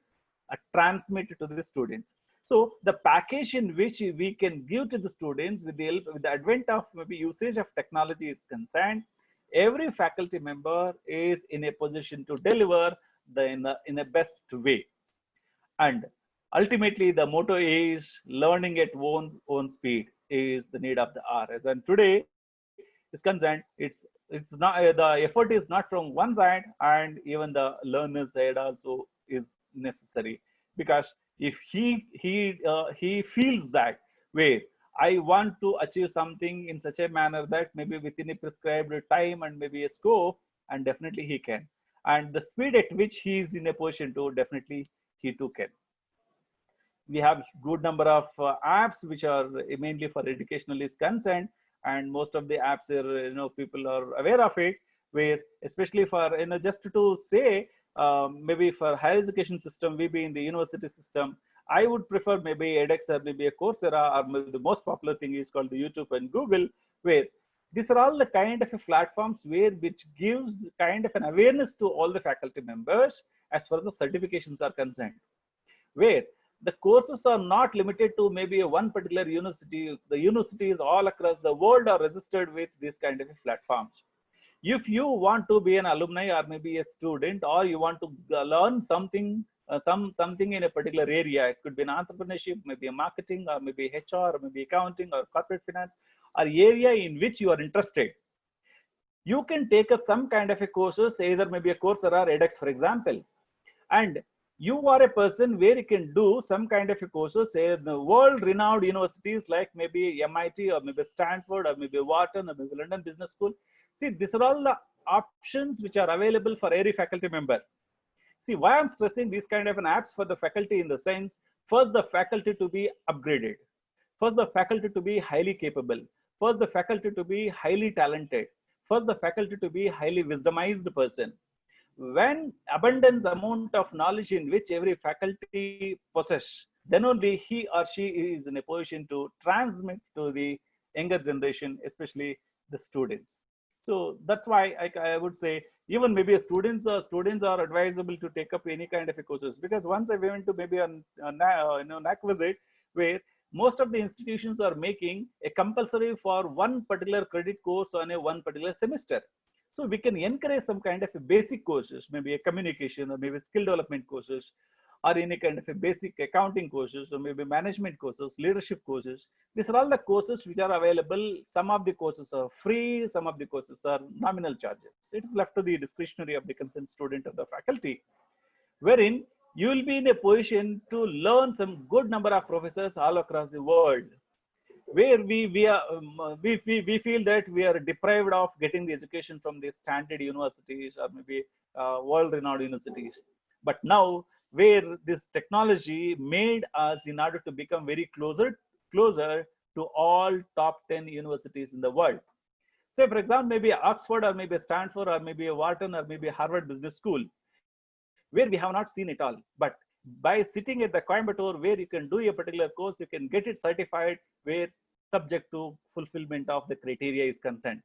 transmit to the students. So the package in which we can give to the students with the help, with the advent of maybe usage of technology is concerned, every faculty member is in a position to deliver in a best way. And ultimately, the motto is learning at one's speed is the need of the hour. And today is concerned, it's not the effort is not from one side, and even the learner side also is necessary, because if he feels that way, I want to achieve something in such a manner that maybe within a prescribed time and maybe a scope, and definitely he can. And the speed at which he is in a position to, definitely he too can. We have good number of apps which are mainly for educational is concerned, and most of the apps are, people are aware of it, where especially for just to say maybe for higher education system, we be in the university system, I would prefer maybe edX or maybe a Coursera, or maybe the most popular thing is called the YouTube and Google, where these are all the kind of platforms where which gives kind of an awareness to all the faculty members as far as the certifications are concerned, where the courses are not limited to maybe a one particular university. The universities all across the world are registered with these kind of platforms. If you want to be an alumni or maybe a student, or you want to learn something, something in a particular area, it could be an entrepreneurship, maybe a marketing, or maybe HR, or maybe accounting, or corporate finance, or area in which you are interested, you can take up some kind of a courses, either maybe a course or edX, for example. And you are a person where you can do some kind of a courses, say the world renowned universities like maybe MIT, or maybe Stanford, or maybe Wharton, or maybe London Business School. See, these are all the options which are available for every faculty member. See, why I'm stressing these kind of an apps for the faculty in the sense, first the faculty to be upgraded, first the faculty to be highly capable, first the faculty to be highly talented, first the faculty to be highly wisdomized person. When abundance amount of knowledge in which every faculty possess, then only he or she is in a position to transmit to the younger generation, especially the students. So that's why I would say even maybe students are advisable to take up any kind of a courses, because once I went to maybe a NAC visit, where most of the institutions are making a compulsory for one particular credit course on a one particular semester. So we can encourage some kind of a basic courses, maybe a communication, or maybe skill development courses, or any kind of a basic accounting courses, or maybe management courses, leadership courses. These are all the courses which are available. Some of the courses are free, some of the courses are nominal charges. It is left to the discretionary of the concerned student or the faculty, wherein you will be in a position to learn some good number of professors all across the world, where we feel that we are deprived of getting the education from the standard universities, or maybe world renowned universities. But now, where this technology made us in order to become very closer to all top 10 universities in the world. Say for example, maybe Oxford, or maybe Stanford, or maybe a Wharton, or maybe Harvard Business School, where we have not seen it all. But by sitting at the Coimbatore, where you can do a particular course, you can get it certified, where subject to fulfillment of the criteria is concerned,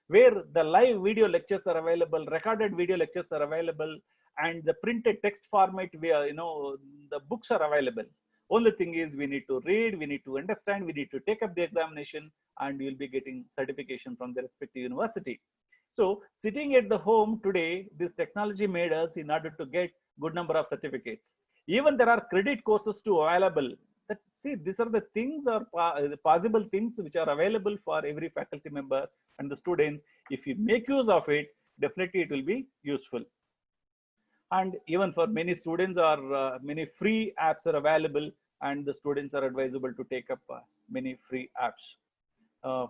where the live video lectures are available, recorded video lectures are available, and the printed text format, where the books are available. Only thing is, we need to read, we need to understand, we need to take up the examination, and we will be getting certification from the respective university. So sitting at the home today, this technology made us in order to get good number of certificates. Even there are credit courses too available. That, see, these are the things, or the possible things which are available for every faculty member and the students. If you make use of it, definitely it will be useful. And even for many students, or many free apps are available, and the students are advisable to take up many free apps.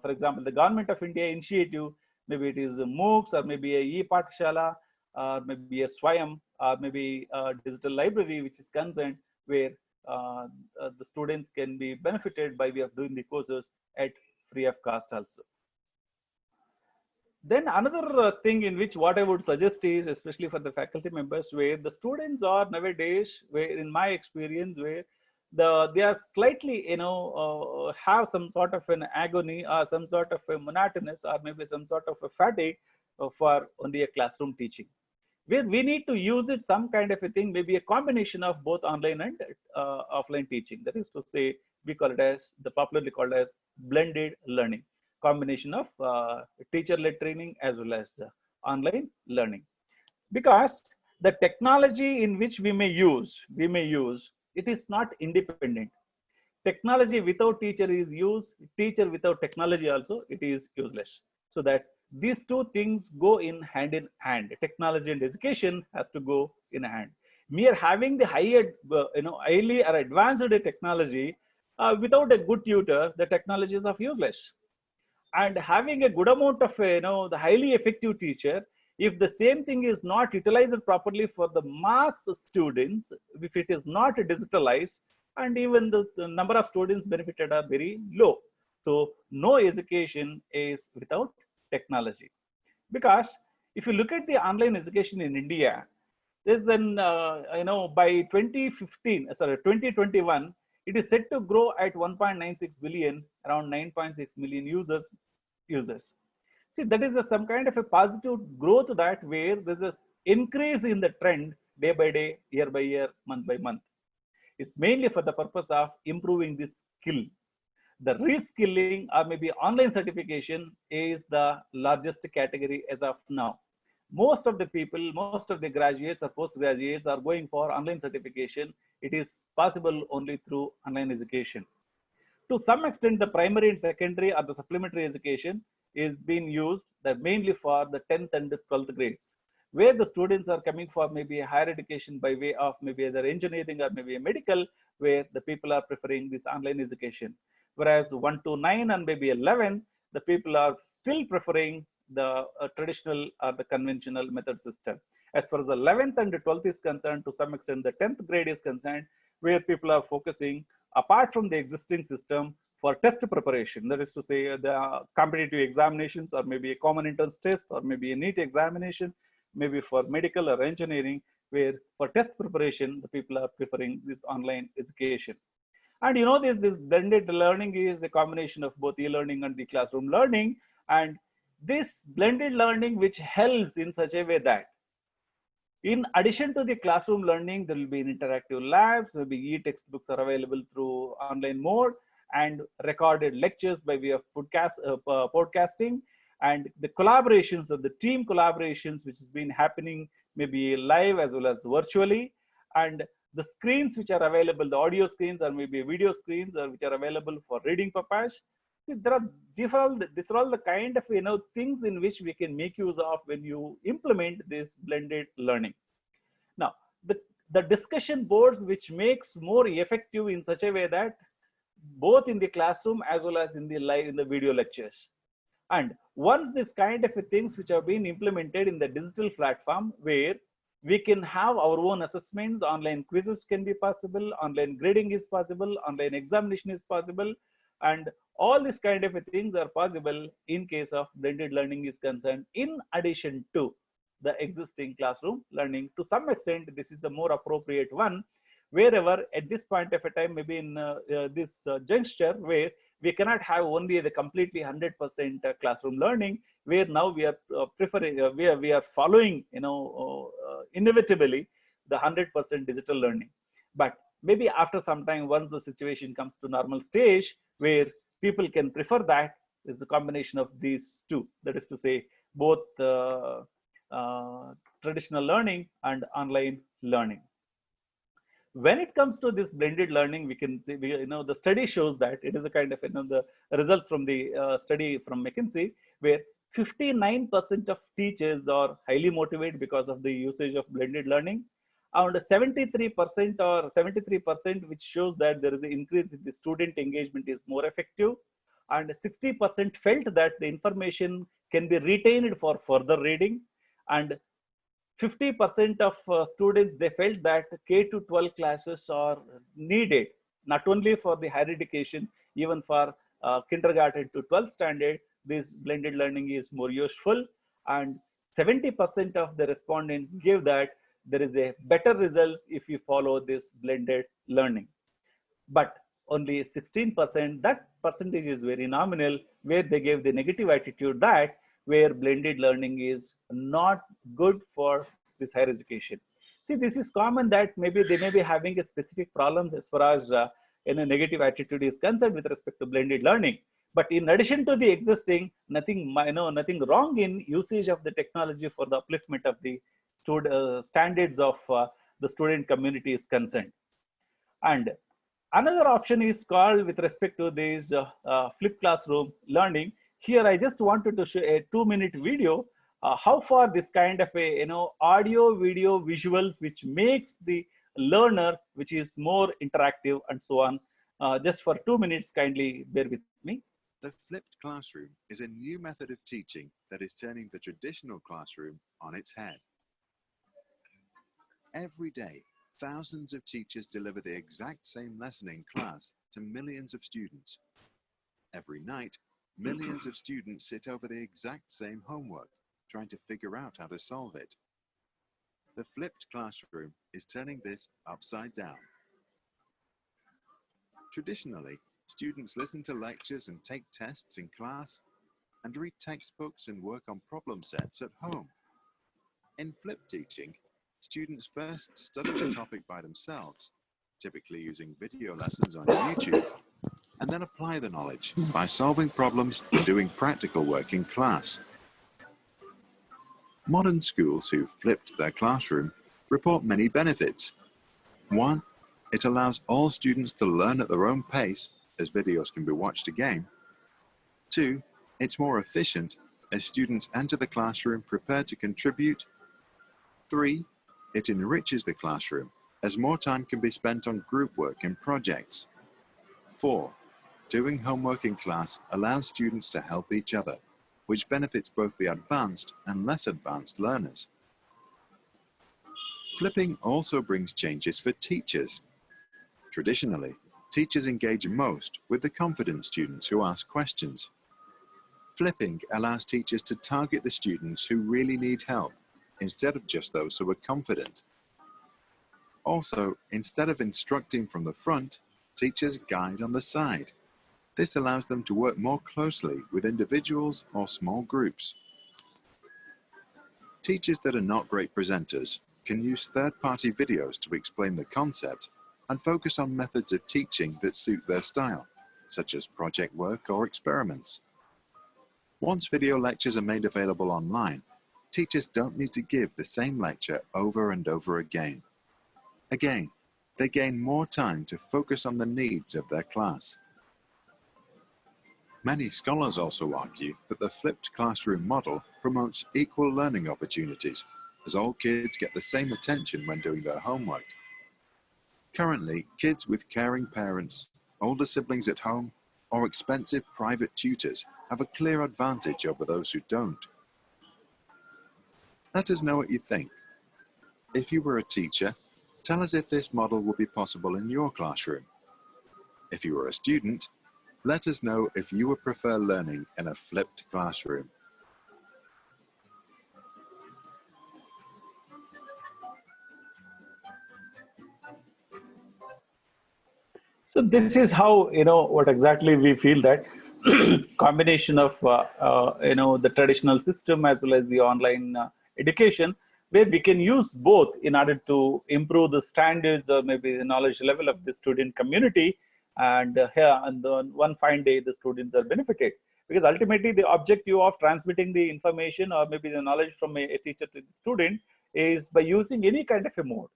For example, the Government of India initiative, maybe it is a MOOCs, or maybe a e-Pathshala, or maybe a Swayam, or maybe a digital library which is concerned, where the students can be benefited by way of doing the courses at free of cost also. Then another thing in which what I would suggest is, especially for the faculty members, where the students are nowadays, where in my experience, where they are slightly, have some sort of an agony, or some sort of a monotonous, or maybe some sort of a fatigue for only a classroom teaching, where we need to use it some kind of a thing, maybe a combination of both online and offline teaching. That is to say, we call it as, the popularly called as, blended learning, combination of teacher-led training as well as the online learning. Because the technology in which we may use, it is not independent. Technology without teacher is used, teacher without technology also, it is useless. So that these two things go in hand. Technology and education has to go in hand. Mere having the highly or advanced technology, without a good tutor, the technology is of useless. And having a good amount of the highly effective teacher, if the same thing is not utilized properly for the mass students, if it is not digitalized, and even the number of students benefited are very low. So no education is without technology. Because if you look at the online education in India, There's an, by 2021, it is set to grow at 1.96 billion, around 9.6 million users. See, that is some kind of a positive growth that where there's a increase in the trend day by day, year by year, month by month. It's mainly for the purpose of improving this skill. The reskilling or maybe online certification is the largest category as of now. Most of the people, most of the graduates or postgraduates are going for online certification. It is possible only through online education. To some extent, the primary and secondary or the supplementary education is being used that mainly for the 10th and 12th grades, where the students are coming for maybe a higher education by way of maybe either engineering or maybe a medical, where the people are preferring this online education. Whereas 1 to 9 and maybe 11, the people are still preferring the traditional or the conventional method system. As far as the 11th and the 12th is concerned, to some extent, the 10th grade is concerned, where people are focusing apart from the existing system for test preparation. That is to say, the competitive examinations, or maybe a common entrance test, or maybe a NEET examination, maybe for medical or engineering, where for test preparation, the people are preferring this online education. And this blended learning is a combination of both e-learning and the classroom learning. And this blended learning, which helps in such a way that in addition to the classroom learning, there will be interactive labs, maybe e-textbooks are available through online mode, and recorded lectures by way of podcasting, and the collaborations of the team collaborations, which has been happening maybe live as well as virtually, and the screens which are available, the audio screens or maybe video screens, or which are available for reading purpose. There are different, these are all the kind of things in which we can make use of when you implement this blended learning. Now, the discussion boards, which makes more effective in such a way that both in the classroom as well as in the live, in the video lectures. And once this kind of things which have been implemented in the digital platform, where we can have our own assessments, online quizzes can be possible, online grading is possible, online examination is possible, and all these kind of things are possible in case of blended learning is concerned, in addition to the existing classroom learning. To some extent, this is the more appropriate one, wherever at this point of a time, maybe in this juncture, where we cannot have only the completely 100% classroom learning, where now we are preferring, we are following, inevitably the 100% digital learning. But maybe after some time, once the situation comes to normal stage, where people can prefer that, is a combination of these two. That is to say, both traditional learning and online learning. When it comes to this blended learning, we can see, the study shows that it is a kind of, the results from the study from McKinsey, where 59% of teachers are highly motivated because of the usage of blended learning. Around 73% or 73%, which shows that there is an increase in the student engagement is more effective. And 60% felt that the information can be retained for further reading. And 50% of students, they felt that K to 12 classes are needed, not only for the higher education, even for kindergarten to 12th standard, this blended learning is more useful. And 70% of the respondents give that there is a better results if you follow this blended learning. But only 16%, that percentage is very nominal, where they gave the negative attitude that where blended learning is not good for this higher education. See, this is common that maybe they may be having a specific problems as far as a negative attitude is concerned with respect to blended learning. But in addition to the existing, nothing, nothing wrong in usage of the technology for the upliftment of the standards of the student community is concerned. And another option is called, with respect to this flipped classroom learning. Here, I just wanted to show a 2-minute video, how far this kind of a, audio, video, visuals, which makes the learner, which is more interactive and so on. Just for 2 minutes, kindly bear with me. The flipped classroom is a new method of teaching that is turning the traditional classroom on its head. Every day, thousands of teachers deliver the exact same lesson in class to millions of students. Every night, millions of students sit over the exact same homework, trying to figure out how to solve it. The flipped classroom is turning this upside down. Traditionally, students listen to lectures and take tests in class and read textbooks and work on problem sets at home. In flipped teaching, students first study the topic by themselves, typically using video lessons on YouTube, and then apply the knowledge by solving problems and doing practical work in class. Modern schools who flipped their classroom report many benefits. 1. It allows all students to learn at their own pace, as videos can be watched again. 2. It's more efficient, as students enter the classroom prepared to contribute. 3. It enriches the classroom, as more time can be spent on group work and projects. 4. Doing homework in class allows students to help each other, which benefits both the advanced and less advanced learners. Flipping also brings changes for teachers. Traditionally, teachers engage most with the confident students who ask questions. Flipping allows teachers to target the students who really need help, instead of just those who are confident. Also, instead of instructing from the front, teachers guide on the side. This allows them to work more closely with individuals or small groups. Teachers that are not great presenters can use third-party videos to explain the concept and focus on methods of teaching that suit their style, such as project work or experiments. Once video lectures are made available online, teachers don't need to give the same lecture over and over again. Again, they gain more time to focus on the needs of their class. Many scholars also argue that the flipped classroom model promotes equal learning opportunities, as all kids get the same attention when doing their homework. Currently, kids with caring parents, older siblings at home, or expensive private tutors have a clear advantage over those who don't. Let us know what you think. If you were a teacher, tell us if this model would be possible in your classroom. If you were a student, let us know if you would prefer learning in a flipped classroom. So this is how, what exactly we feel that combination of, the traditional system as well as the online education, where we can use both in order to improve the standards or maybe the knowledge level of the student community. And here, and on one fine day, the students are benefited. Because ultimately, the objective of transmitting the information or maybe the knowledge from a teacher to the student is by using any kind of a mode.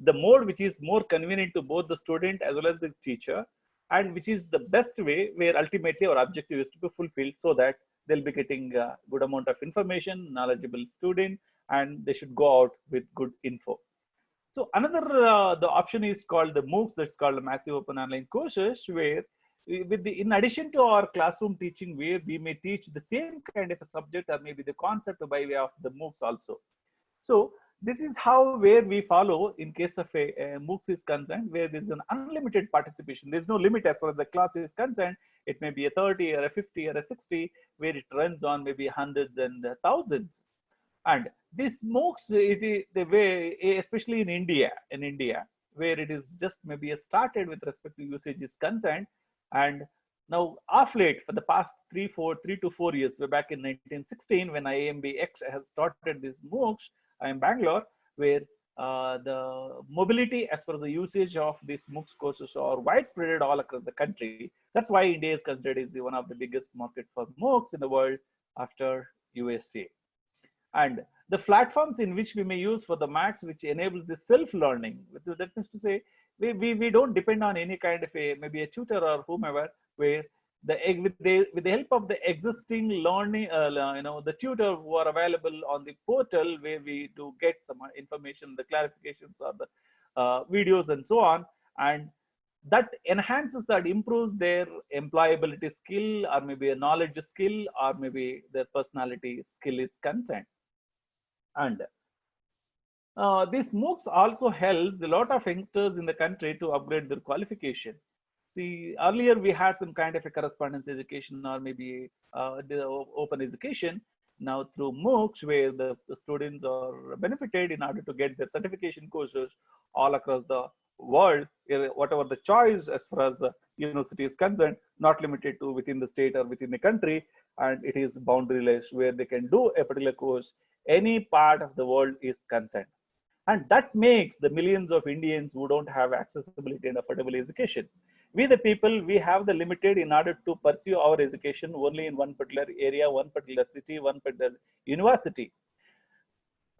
The mode which is more convenient to both the student as well as the teacher, and which is the best way where ultimately our objective is to be fulfilled, so that they'll be getting a good amount of information, knowledgeable student, and they should go out with good info. So another, the option is called the MOOCs, that's called Massive Open Online Courses, where in addition to our classroom teaching, where we may teach the same kind of a subject or maybe the concept by way of the MOOCs also. So this is how where we follow in case of a MOOCs is concerned, where there's an unlimited participation. There's no limit as far as the class is concerned. It may be a 30 or a 50 or a 60, where it runs on maybe hundreds and thousands. And this MOOCs, it is the way, especially in India, where it is just maybe started with respect to usage is concerned. And now, off late, for the past 3 to 4 years, we're back in 1916 when IMBX has started this MOOCs in Bangalore, where the mobility as far as the usage of these MOOCs courses are widespread all across the country. That's why India is considered as one of the biggest market for MOOCs in the world after USA. And the platforms in which we may use for the maths, which enables the self-learning. That means to say, we don't depend on any kind of maybe a tutor or whomever, where with the help of the existing learning, the tutor who are available on the portal, where we do get some information, the clarifications or the videos and so on, and that enhances, that improves their employability skill or maybe a knowledge skill or maybe their personality skill is concerned. And this MOOCs also helps a lot of youngsters in the country to upgrade their qualification. See, earlier we had some kind of a correspondence education or maybe the open education. Now through MOOCs, where the students are benefited in order to get their certification courses all across the world, whatever the choice as far as the university is concerned, not limited to within the state or within the country, and it is boundaryless, where they can do a particular course any part of the world is concerned. And that makes the millions of Indians who don't have accessibility and affordable education. We, the people, we have the limited in order to pursue our education only in one particular area, one particular city, one particular university.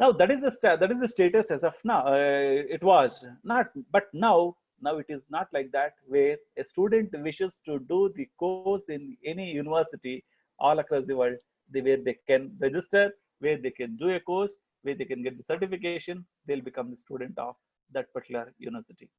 Now that is the status as of now. It was not, but now it is not like that. Where a student wishes to do the course in any university all across the world, where they can register, where they can do a course, where they can get the certification, they'll become the student of that particular university.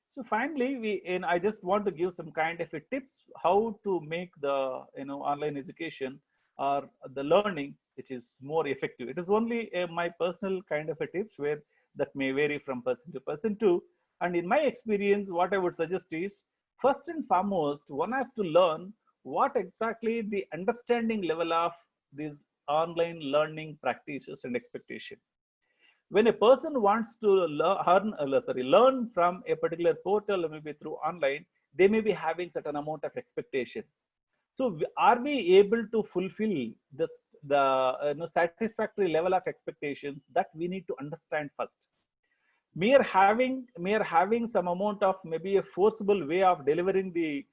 So finally, and I just want to give some kind of a tips how to make the online education or the learning which is more effective. It is only my personal kind of a tips where that may vary from person to person too. And in my experience, what I would suggest is first and foremost, one has to learn what exactly the understanding level of these online learning practices and expectation. When a person wants to learn from a particular portal, maybe through online, they may be having certain amount of expectation. So are we able to fulfill this, the satisfactory level of expectations? That we need to understand first. Mere having some amount of maybe a forcible way of delivering the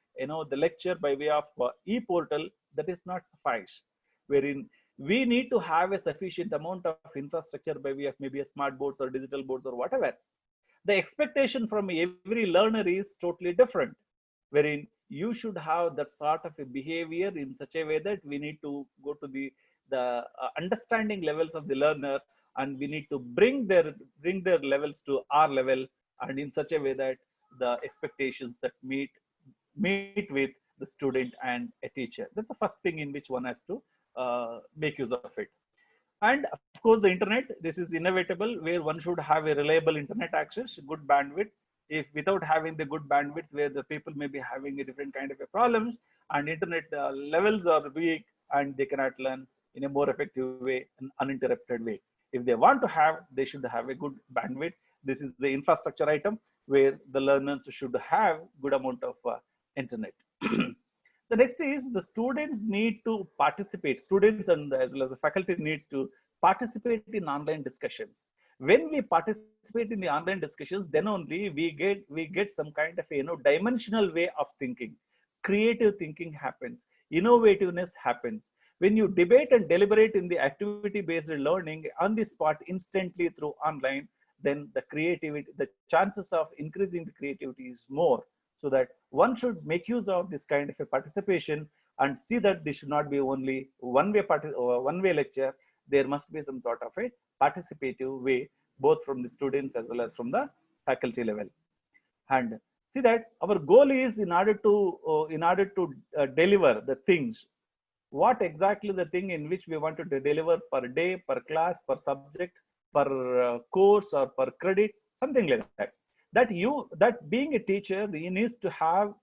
lecture by way of e-portal, that is not suffice. Wherein we need to have a sufficient amount of infrastructure by way of maybe a smart boards or digital boards or whatever. The expectation from every learner is totally different, wherein you should have that sort of a behavior in such a way that we need to go to the understanding levels of the learner, and we need to bring their levels to our level, and in such a way that the expectations that meet with the student and a teacher. That's the first thing in which one has to make use of it. And of course, the internet, this is inevitable, where one should have a reliable internet access, good bandwidth. If without having the good bandwidth, where the people may be having a different kind of a problems, and internet levels are weak, and they cannot learn in a more effective way, an uninterrupted way. If they want to have, they should have a good bandwidth. This is the infrastructure item where the learners should have good amount of internet. The next is the students need to participate. Students and as well as the faculty needs to participate in online discussions. When we participate in the online discussions, then only we get some kind of dimensional way of thinking. Creative thinking happens. Innovativeness happens. When you debate and deliberate in the activity-based learning on the spot instantly through online, then the creativity, the chances of increasing the creativity is more. So that one should make use of this kind of a participation and see that this should not be only one-way lecture. There must be some sort of a participative way, both from the students as well as from the faculty level. And see that our goal is in order to deliver the things, what exactly the thing in which we want to deliver per day, per class, per subject, per course, or per credit, something like that. That being a teacher, he needs to have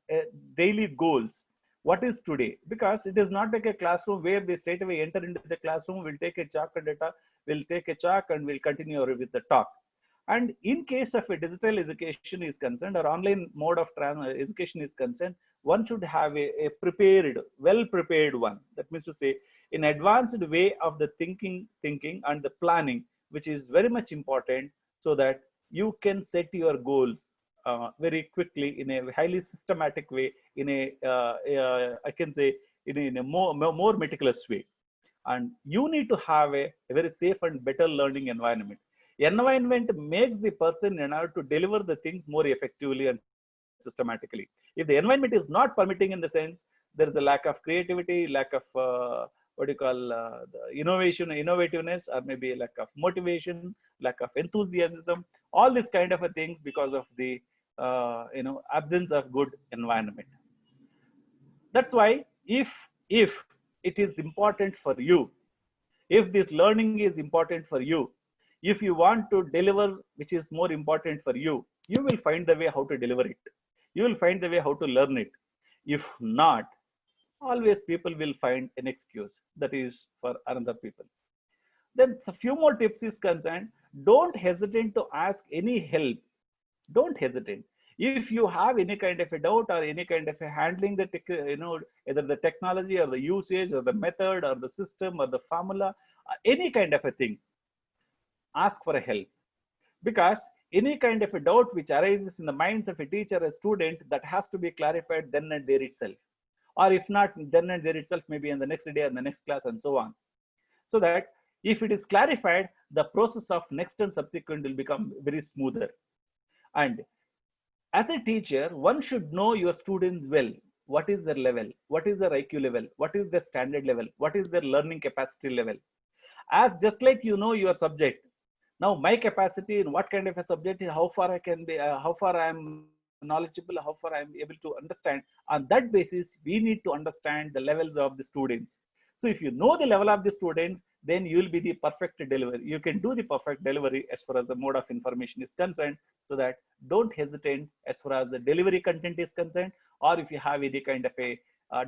daily goals. What is today? Because it is not like a classroom where they straight away enter into the classroom, we'll take a chalk and data, we'll take a chalk and we'll continue with the talk. And in case of a digital education is concerned, or online mode of education is concerned, one should have a prepared, well-prepared one. That means to say, an advanced way of the thinking and the planning, which is very much important, so that you can set your goals very quickly in a highly systematic way, in I can say in a more meticulous way. And you need to have a very safe and better learning environment. Environment makes the person in order to deliver the things more effectively and systematically. If the environment is not permitting, in the sense there is a lack of creativity, lack of what you call the innovativeness, or maybe a lack of motivation, lack of enthusiasm, all these kind of things because of the absence of good environment. That's why if it is important for you, if this learning is important for you, if you want to deliver which is more important for you, you will find the way how to deliver it. You will find the way how to learn it. If not, always people will find an excuse that is for another people. Then a few more tips is concerned. Don't hesitate to ask any help. Don't hesitate. If you have any kind of a doubt or any kind of a handling the either the technology or the usage or the method or the system or the formula, any kind of a thing, ask for a help. Because any kind of a doubt which arises in the minds of a teacher or student, that has to be clarified then and there itself, or if not then and there itself, maybe in the next day or the next class and so on. So that if it is clarified, the process of next and subsequent will become very smoother. And as a teacher, one should know your students well. What is their level? What is their IQ level? What is their standard level? What is their learning capacity level? As just like you know your subject, now my capacity in what kind of a subject, how far I can be, how far I am knowledgeable, how far I am able to understand. On that basis, we need to understand the levels of the students. So if you know the level of the students, then you will be the perfect delivery. You can do the perfect delivery as far as the mode of information is concerned. So that don't hesitate as far as the delivery content is concerned, or if you have any kind of a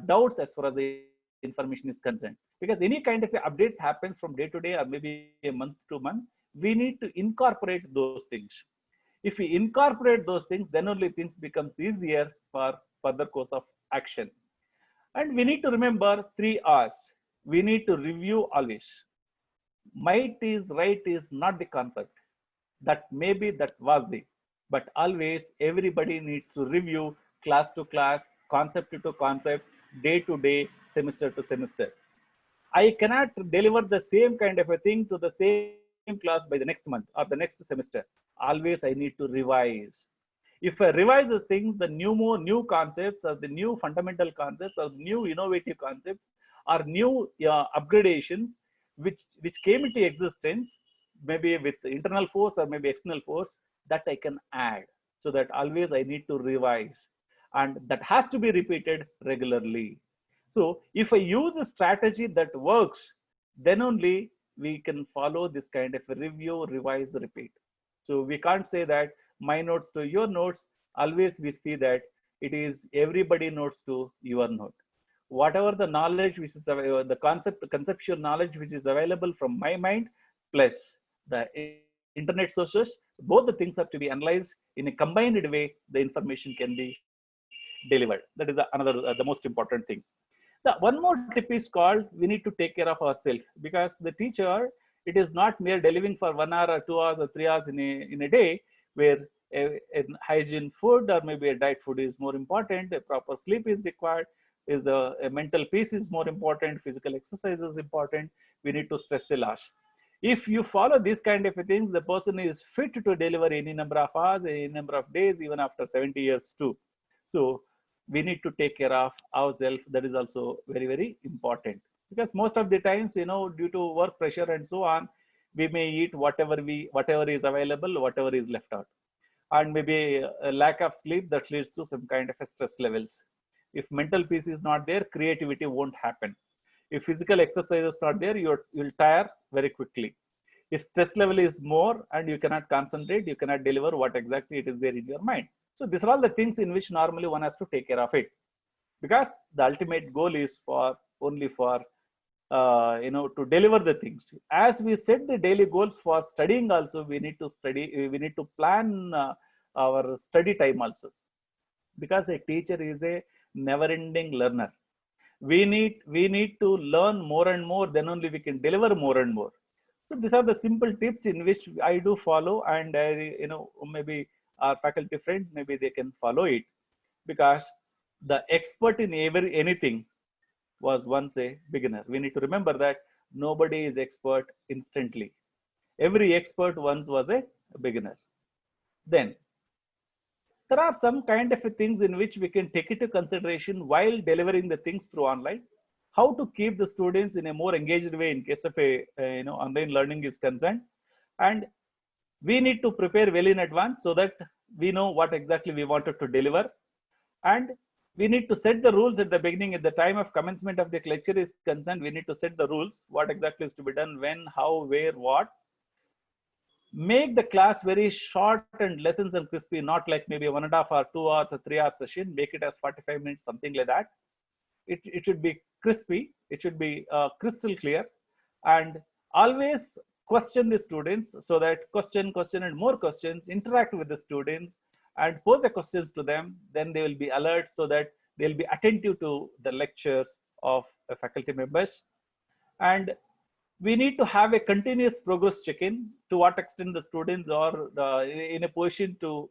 doubts as far as the information is concerned. Because any kind of a updates happens from day to day or maybe a month to month, we need to incorporate those things. If we incorporate those things, then only things becomes easier for further course of action. And we need to remember 3 R's. We need to review always. Might is right is not the concept. That maybe that was the, but always everybody needs to review class to class, concept to concept, day to day, semester to semester. I cannot deliver the same kind of a thing to the same class by the next month or the next semester. Always I need to revise. If I revise these things, the new concepts or the new fundamental concepts or new innovative concepts or new upgradations which came into existence, maybe with internal force or maybe external force, that I can add. So that always I need to revise, and that has to be repeated regularly. So if I use a strategy that works, then only we can follow this kind of a review, revise, repeat. So we can't say that my notes to your notes. Always we see that it is everybody notes to your note. Whatever the knowledge which is the conceptual knowledge which is available from my mind, plus the internet sources, both the things have to be analyzed in a combined way. The information can be delivered. That is another the most important thing. The one more tip is called, we need to take care of ourselves, because the teacher, it is not mere delivering for 1 hour or 2 hours or 3 hours in a day, where a hygiene food or maybe a diet food is more important, a proper sleep is required, is a mental peace is more important, physical exercise is important. We need to stress a lot. If you follow these kind of things, the person is fit to deliver any number of hours, any number of days, even after 70 years too. So we need to take care of ourselves. That is also very, very important, because most of the times, due to work pressure and so on, we may eat whatever is available, whatever is left out, and maybe a lack of sleep that leads to some kind of a stress levels. If mental peace is not there, creativity won't happen. If physical exercise is not there, you'll tire very quickly. If stress level is more and you cannot concentrate, you cannot deliver what exactly it is there in your mind. So these are all the things in which normally one has to take care of it, because the ultimate goal is for only for to deliver the things. As we set the daily goals for studying, also we need to study. We need to plan our study time also, because a teacher is a never-ending learner. We need to learn more and more. Then only we can deliver more and more. So these are the simple tips in which I do follow, and maybe our faculty friends, maybe they can follow it, because the expert in anything was once a beginner. We need to remember that nobody is expert instantly. Every expert once was a beginner. Then there are some kind of things in which we can take into consideration while delivering the things through online. How to keep the students in a more engaged way in case of a online learning is concerned, and we need to prepare well in advance so that we know what exactly we wanted to deliver, and we need to set the rules at the beginning. At the time of commencement of the lecture is concerned, we need to set the rules, what exactly is to be done, when, how, where, what. Make the class very short and lessons and crispy, not like maybe 1.5 or 2 hours or 3 hour session. Make it as 45 minutes, something like that. it should be crispy, it should be crystal clear, and always question the students, so that question and more questions, interact with the students and pose the questions to them, then they will be alert, so that they'll be attentive to the lectures of the faculty members. And we need to have a continuous progress check-in, to what extent the students are in a position to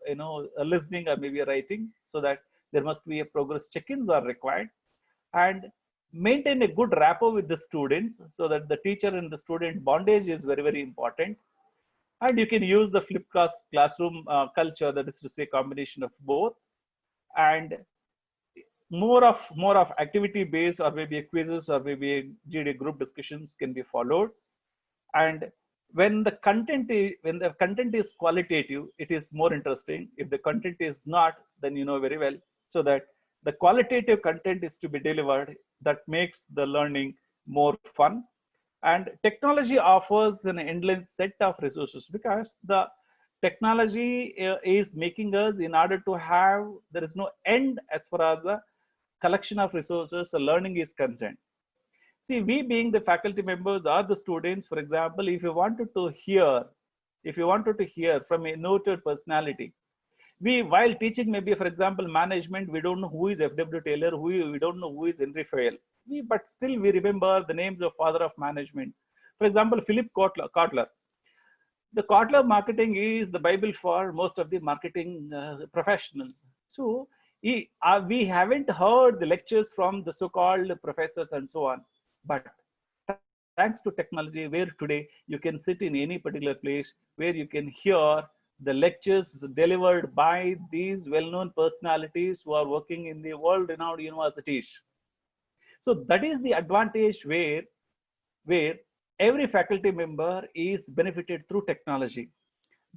listening or maybe writing, so that there must be a progress check-ins are required. And maintain a good rapport with the students, so that the teacher and the student bondage is very, very important. And you can use the flipped classroom culture, that is to say combination of both. And more of activity based, or maybe quizzes, or maybe a GD group discussions can be followed. And when the content is qualitative, it is more interesting. If the content is not, then you know very well, so that the qualitative content is to be delivered, that makes the learning more fun. And technology offers an endless set of resources, because the technology is making us, in order to have, there is no end as far as the collection of resources, the learning is concerned. See, we being the faculty members or the students, for example, if you wanted to hear from a noted personality, we, while teaching, maybe for example management, we don't know who is FW Taylor, we don't know who is Henry Fayol, but still we remember the names of father of management. For example, Philip Kotler. The Kotler marketing is the Bible for most of the marketing professionals. So we haven't heard the lectures from the so-called professors and so on, but thanks to technology, where today you can sit in any particular place where you can hear the lectures delivered by these well-known personalities who are working in the world-renowned universities. So that is the advantage where every faculty member is benefited through technology.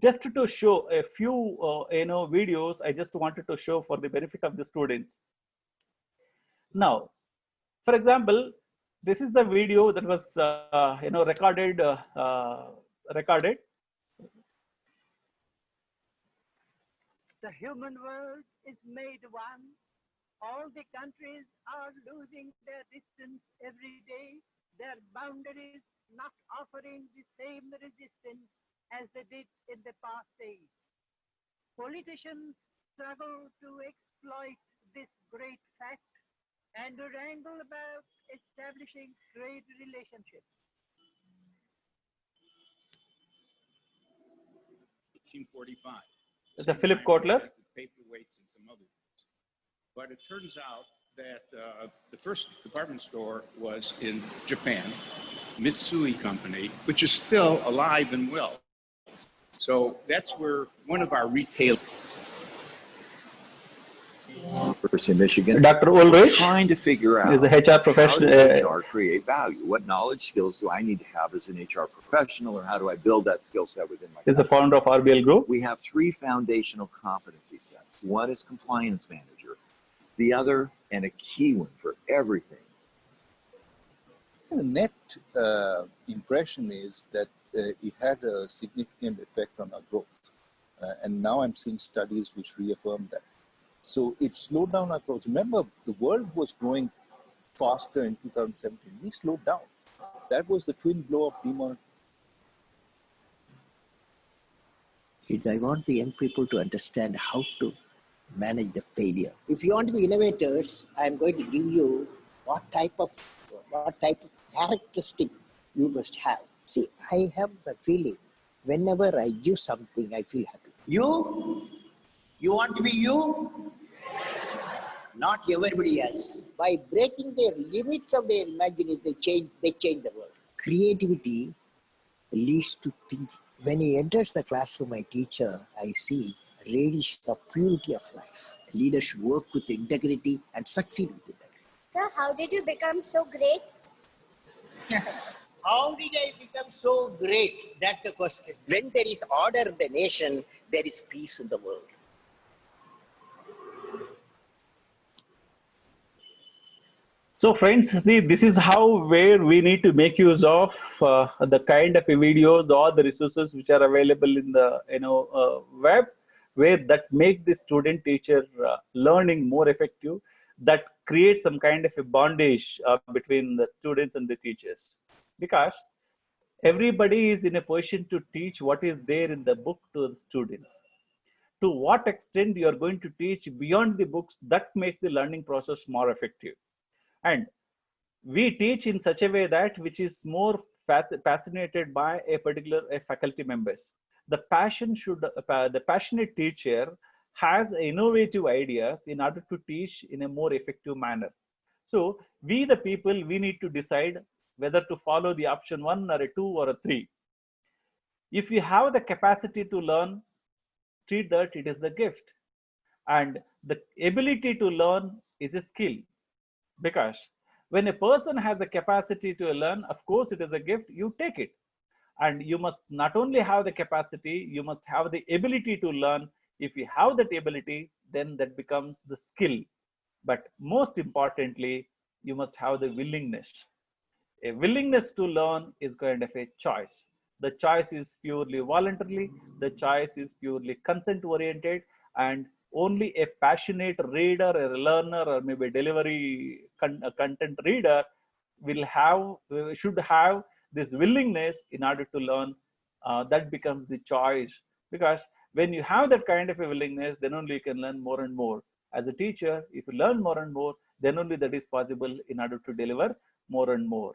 Just to show a few videos, I just wanted to show for the benefit of the students. Now, for example, this is the video that was recorded. The human world is made one. All the countries are losing their distance every day. Their boundaries not offering the same resistance as they did in the past days. Politicians struggle to exploit this great fact and to wrangle about establishing trade relationships. 1845. It's a Philip Kotler. Paperweights and some other things. But it turns out that the first department store was in Japan, Mitsui Company, which is still alive and well. So that's where one of our retail. University of Michigan. Dr. Ulrich Trying to figure out is a HR professional. How does HR create value? What knowledge skills do I need to have as an HR professional, or how do I build that skill set within my company? Is the founder of RBL Group. We have 3 foundational competency sets. One is compliance manager. The other, and a key one for everything. The net impression is that it had a significant effect on our growth. And now I'm seeing studies which reaffirm that. So it slowed down our growth. Remember, the world was growing faster in 2017. We slowed down. That was the twin blow of demonetization. I want the young people to understand how to manage the failure. If you want to be innovators, I'm going to give you what type of characteristic you must have. See, I have a feeling whenever I give something, I feel happy. You want to be you, not everybody else. By breaking the limits of their imagination, they change the world. Creativity leads to thinking. When he enters the classroom, my teacher, I see radiation of purity of life. Leaders should work with integrity and succeed with integrity. Sir, how did you become so great? How did I become so great? That's the question. When there is order in the nation, there is peace in the world. So friends, see, this is where we need to make use of the kind of videos or the resources which are available in the web, where that makes the student teacher learning more effective, that create some kind of a bondage between the students and the teachers, because everybody is in a position to teach what is there in the book to the students. To what extent you are going to teach beyond the books, that makes the learning process more effective. And we teach in such a way that which is more fascinated by a particular faculty members. The the passionate teacher has innovative ideas in order to teach in a more effective manner. So we the people, we need to decide whether to follow the option 1 or a 2 or a 3. If you have the capacity to learn, treat that it is the gift. And the ability to learn is a skill, because when a person has a capacity to learn, of course it is a gift, you take it. And you must not only have the capacity, you must have the ability to learn. If you have that ability, then that becomes the skill. But most importantly, you must have the willingness. A willingness to learn is kind of a choice. The choice is purely voluntarily, the choice is purely consent oriented, and only a passionate reader, a learner, or maybe a delivery content reader should have this willingness in order to learn. That becomes the choice, because when you have that kind of a willingness, then only you can learn more and more. As a teacher, if you learn more and more, then only that is possible in order to deliver more and more.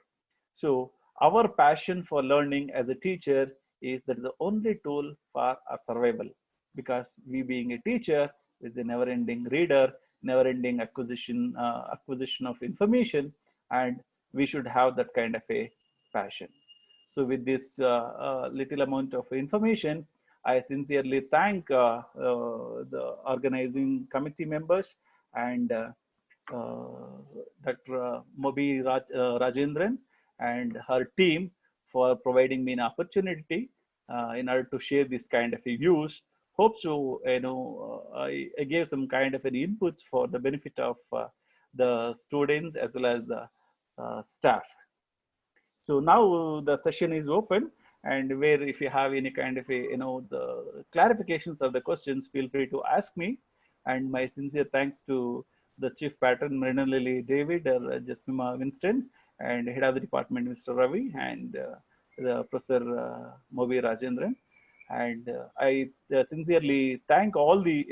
So our passion for learning as a teacher is that the only tool for our survival, because we being a teacher is a never-ending reader, never-ending acquisition of information, and we should have that kind of a passion. So with this little amount of information, I sincerely thank the organizing committee members and Dr. Mobi Rajendran and her team for providing me an opportunity in order to share this kind of views. Hope so, I gave some kind of an inputs for the benefit of the students as well as the staff. So now the session is open, and where if you have any kind of the clarifications of the questions, feel free to ask me. And my sincere thanks to the chief patron, Marina Lily David, Jasmima Winston, and head of the department, Mr. Ravi, and the Professor Mobi Rajendran. And I sincerely thank all the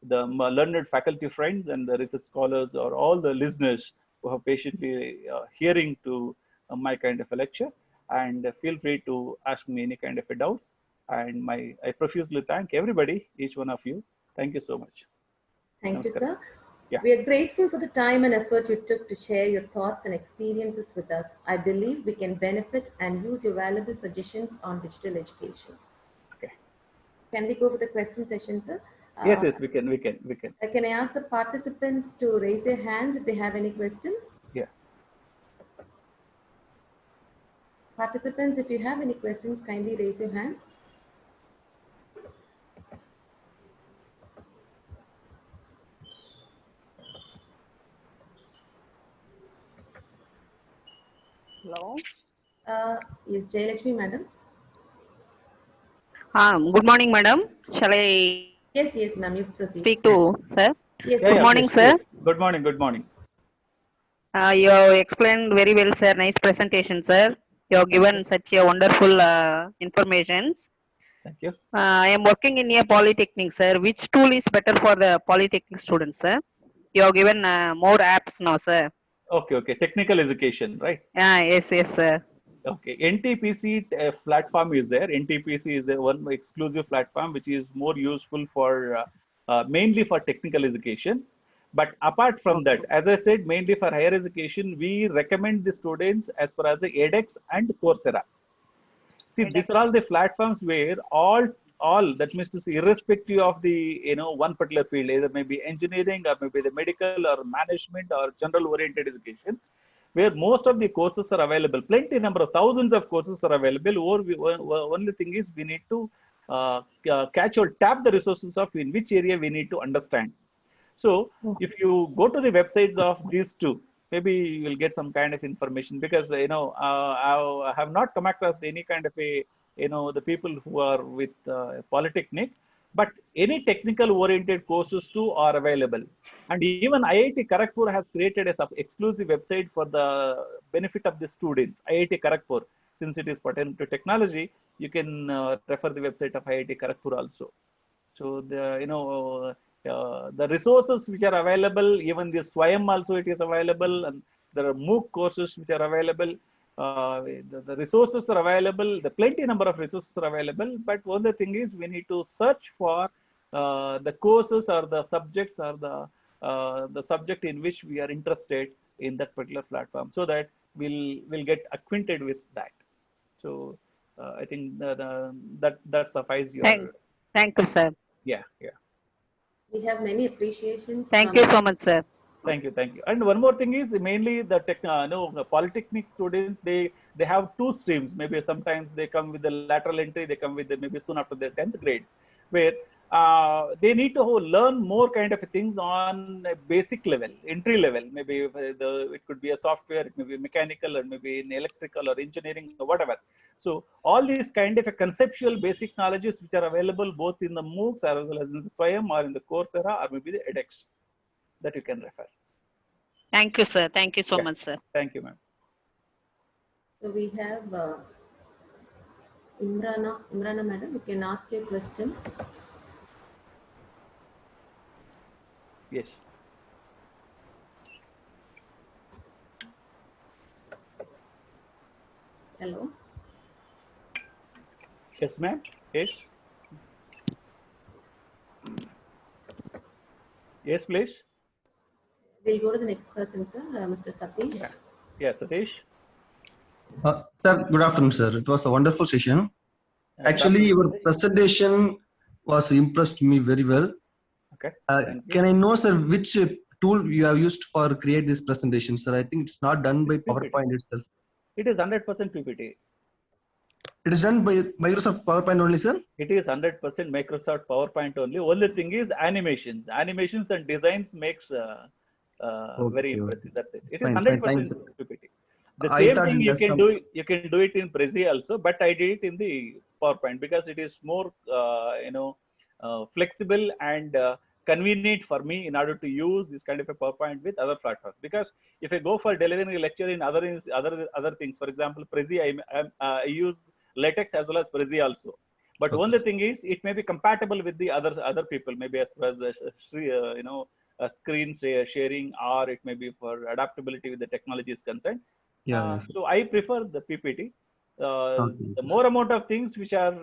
the learned faculty friends and the research scholars, or all the listeners who have patiently hearing to my kind of a lecture. And feel free to ask me any kind of a doubts. And I profusely thank everybody, each one of you. Thank you so much. Thank you, Namaskar. sir. Yeah. We are grateful for the time and effort you took to share your thoughts and experiences with us. I believe we can benefit and use your valuable suggestions on digital education. Okay. Can we go for the question session, sir? Yes, we can. Can I ask the participants to raise their hands if they have any questions? Yeah. Participants, if you have any questions, kindly raise your hands. Hello. Yes, Jayalakshmi, madam. Good morning, madam. Shall I Yes, ma'am, you proceed. speak to sir? Yes. Good morning, sir. Good morning. Good morning. You have explained very well, sir. Nice presentation, sir. You have given such a wonderful informations. Thank you. I am working in a polytechnic, sir. Which tool is better for the polytechnic students, sir? You have given more apps now, sir. Okay. Technical education, right? Yes, sir. Okay. NTPC platform is there. NTPC is the one exclusive platform which is more useful for mainly for technical education. But apart from that, as I said, mainly for higher education, we recommend the students as far as the edX and Coursera. See, these are all the platforms where all that means to say, irrespective of the one particular field, either maybe engineering or maybe the medical or management or general oriented education, where most of the courses are available. Plenty number of thousands of courses are available. Only thing is we need to catch or tap the resources of in which area we need to understand. So if you go to the websites of these two, maybe you will get some kind of information, because I have not come across any kind of a the people who are with Polytechnic, but any technical oriented courses too are available. And even IIT Kharagpur has created a exclusive website for the benefit of the students. IIT Kharagpur, since it is pertaining to technology, you can refer the website of IIT Kharagpur also. So the resources which are available, even the Swayam also it is available, and there are MOOC courses which are available. The resources are available. The plenty number of resources are available. But one the thing is, we need to search for the courses or the subjects or the subject in which we are interested in that particular platform, so that we'll get acquainted with that. So I think that suffices your. Thank you, sir. Yeah. We have many appreciations. Thank you so much, sir. Thank you. And one more thing is, mainly the the polytechnic students, they have two streams. Maybe sometimes they come with the lateral entry, they come with maybe soon after their 10th grade, where they need to learn more kind of things on a basic level, entry level. Maybe it could be a software, it may be mechanical, or maybe in electrical or engineering or whatever. So all these kind of a conceptual basic knowledges which are available both in the MOOCs as well as in the Swayam or in the Coursera or maybe the edX, that you can refer. Thank you, sir. Thank you so much, sir. Thank you, ma'am. So we have Imrana madam, you can ask your question. Yes. Hello. Yes, ma'am. Yes. Yes, please. We'll go to the next person, sir. Mr. Satish. Yeah, Satish. Sir, good afternoon, sir. It was a wonderful session. Actually, your presentation was impressed me very well. Okay. Can I know, sir, which tool you have used for create this presentation, sir? I think it's not done by PowerPoint itself. It is 100% PPT. It is done by Microsoft PowerPoint only, sir? It is 100% Microsoft PowerPoint only. Only thing is animations. Animations and designs makes very impressive. That's it. It is 100% PPT. The same thing you can do. You can do it in Prezi also, but I did it in the PowerPoint because it is more flexible and convenient for me in order to use this kind of a PowerPoint with other platforms. Because if I go for delivering a lecture in other things, for example, Prezi, I use LaTeX as well as Prezi also. But one the thing is, it may be compatible with the other people, maybe as far as screen sharing, or it may be for adaptability with the technology is concerned. So I prefer the PPT. The more amount of things which are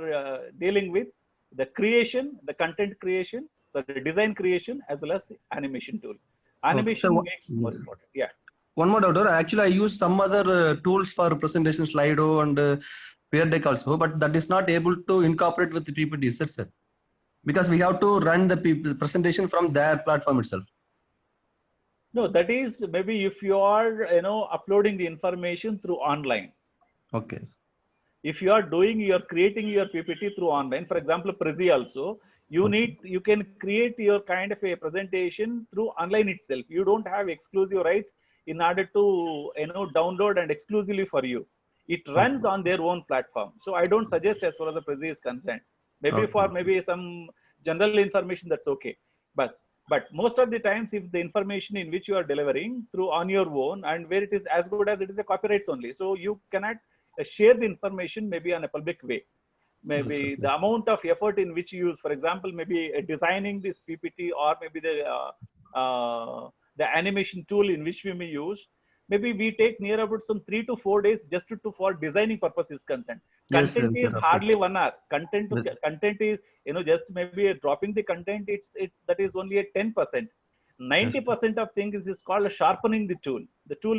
dealing with the creation, the content creation, the design creation, as well as the animation tool. Animation makes more important. Yeah. One more doubt. Actually, I use some other tools for presentation, Slido and Pear Deck also, but that is not able to incorporate with the PPT, sir. Because we have to run the presentation from their platform itself. No, that is maybe if you are uploading the information through online. Okay. If you are creating your PPT through online, for example, Prezi also, you can create your kind of a presentation through online itself. You don't have exclusive rights in order to download and exclusively for you. It runs on their own platform. So I don't suggest as far as the Prezi is concerned. Maybe for some general information, that's okay. But most of the times, if the information in which you are delivering through on your own, and where it is as good as it is a copyrights only, so you cannot share the information maybe on a public way. Maybe the amount of effort in which you use, for example, maybe designing this PPT or maybe the animation tool in which we may use, maybe we take near about some 3 to 4 days just for designing purpose is concerned. Content is hardly 1 hour. Content is just maybe dropping the content. That is only a 10%. 90% of things is called sharpening the tool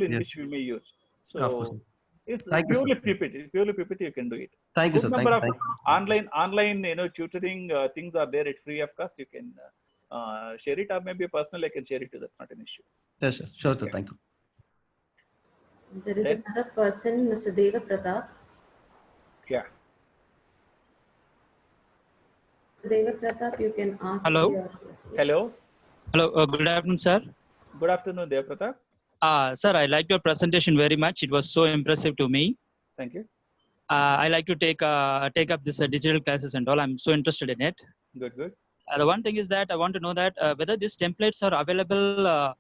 in which we may use. So it's purely PPT. Purely PPT, you can do it. Thank you, sir. Number of online tutoring things are there at free of cost. You can share it, or maybe personally I can share it too. That's not an issue. Yes, sir. Sure, sir. Thank you. There is another person, Mr. Deva Pratap. Yeah. Deva Pratap, you can ask. Hello. Your questions. Hello. Hello. Good afternoon, sir. Good afternoon, Deva Pratap. Sir, I liked your presentation very much. It was so impressive to me. Thank you. I like to take up this digital classes and all. I'm so interested in it. Good. The one thing is that I want to know that whether these templates are available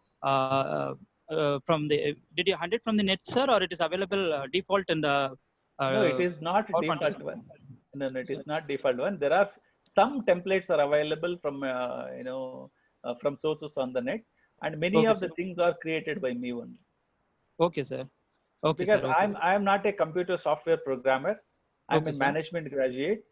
from the. Did you hunt it from the net, sir, or it is available default in the No, it is not PowerPoint? default one. No, no, it is not default one. There are some templates are available from from sources on the net, and many Okay, of the sir. things are created by me only. Okay, sir. Okay, Because sir. Okay, I'm not a computer software programmer. I'm okay, a sir. management graduate,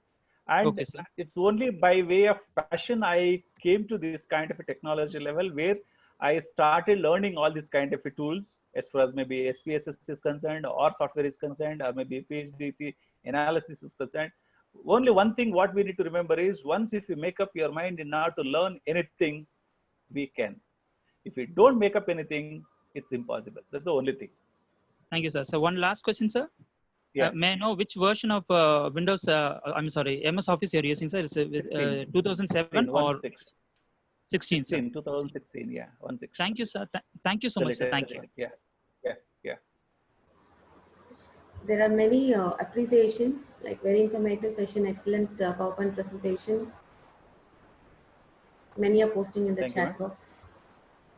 and Okay, sir. it's only by way of passion I came to this kind of a technology level where I started learning all these kind of tools as far as maybe SPSS is concerned, or software is concerned, or maybe PhD analysis is concerned. Only one thing what we need to remember is, once if you make up your mind in order to learn anything, we can. If you don't make up anything, it's impossible. That's the only thing. Thank you, sir. So one last question, sir. Yeah. May I know which version of Windows, I'm sorry, MS Office you're using, sir? Is it 2007 or 16, sir? 2016, yeah, 16. Thank you, sir. Thank you so much, sir. Thank you. Yeah, yeah, yeah. There are many appreciations, like very informative session, excellent PowerPoint presentation. Many are posting in the chat box.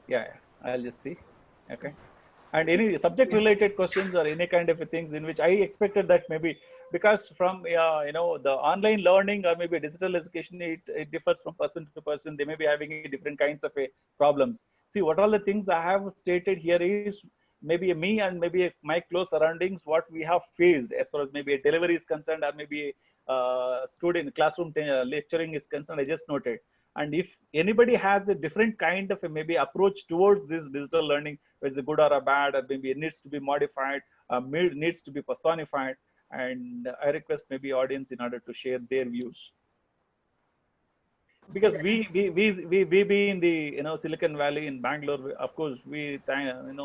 Yeah, I'll just see. Okay. And any subject related questions or any kind of things in which I expected that maybe, because from the online learning or maybe digital education, it differs from person to person. They may be having different kinds of problems. See, what all the things I have stated here is maybe me and maybe my close surroundings, what we have faced as far as maybe a delivery is concerned, or maybe student classroom lecturing is concerned. I just noted. And if anybody has a different kind of maybe approach towards this digital learning, whether it's a good or a bad, or maybe it needs to be modified, needs to be personified, and I request maybe audience in order to share their views. Because we be in the Silicon Valley in Bangalore, of course we thank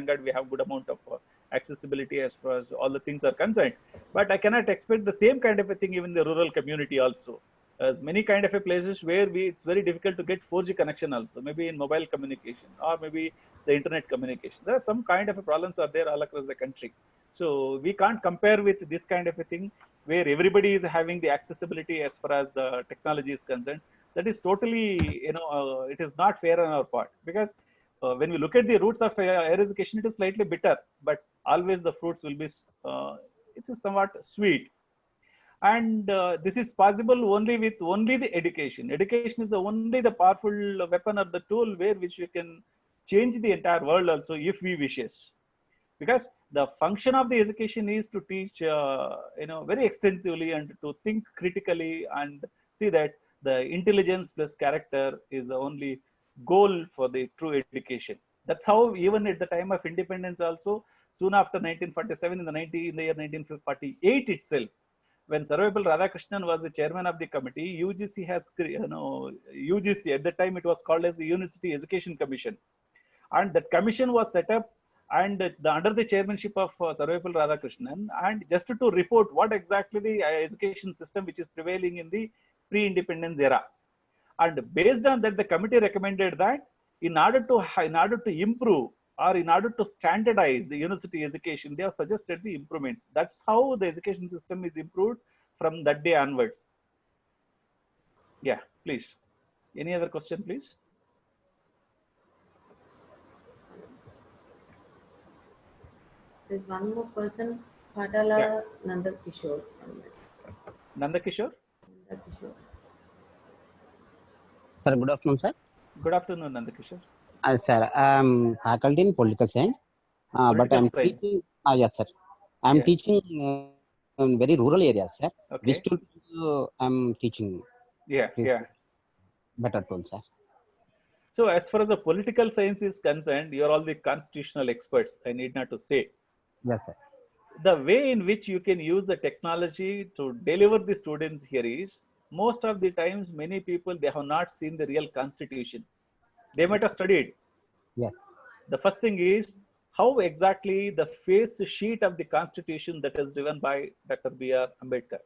God we have good amount of accessibility as far as all the things are concerned. But I cannot expect the same kind of a thing even in the rural community also. As many kind of a places where it's very difficult to get 4G connection also, maybe in mobile communication or maybe the internet communication. There are some kind of a problems are there all across the country. So we can't compare with this kind of a thing where everybody is having the accessibility as far as the technology is concerned. That is totally, it is not fair on our part, because when we look at the roots of higher education, it is slightly bitter, but always the fruits will be, it is somewhat sweet. And this is possible only with the education. Education is only the powerful weapon or the tool where which we can change the entire world also if we wishes. Because the function of the education is to teach, very extensively and to think critically and see that the intelligence plus character is the only goal for the true education. That's how even at the time of independence also, soon after 1947, in the year 1948 itself, when Sarvepalli Radhakrishnan was the chairman of the committee, UGC has, UGC at the time it was called as the University Education Commission, and that commission was set up and under the chairmanship of Sarvepalli Radhakrishnan, and just to report what exactly the education system which is prevailing in the pre-independence era. And based on that, the committee recommended that in order to improve or in order to standardize the university education, they have suggested the improvements. That's how the education system is improved from that day onwards. Yeah, please. Any other question, please? There's one more person, Patala Nandakishore. Nandakishore? Nandakishore. Sir, good afternoon, sir. Good afternoon, Nandakishore. Sir, I'm faculty in political science, but I'm teaching. Yes, sir. I'm teaching in very rural areas, sir. Okay. Which tool I'm teaching? Yeah, yeah. Better tool, sir. So, as far as the political science is concerned, you are all the constitutional experts. I need not to say. Yes, sir. The way in which you can use the technology to deliver the students here is, most of the times, many people, they have not seen the real constitution. They might have studied. Yes. The first thing is how exactly the face sheet of the constitution that is driven by Dr. B.R. Ambedkar.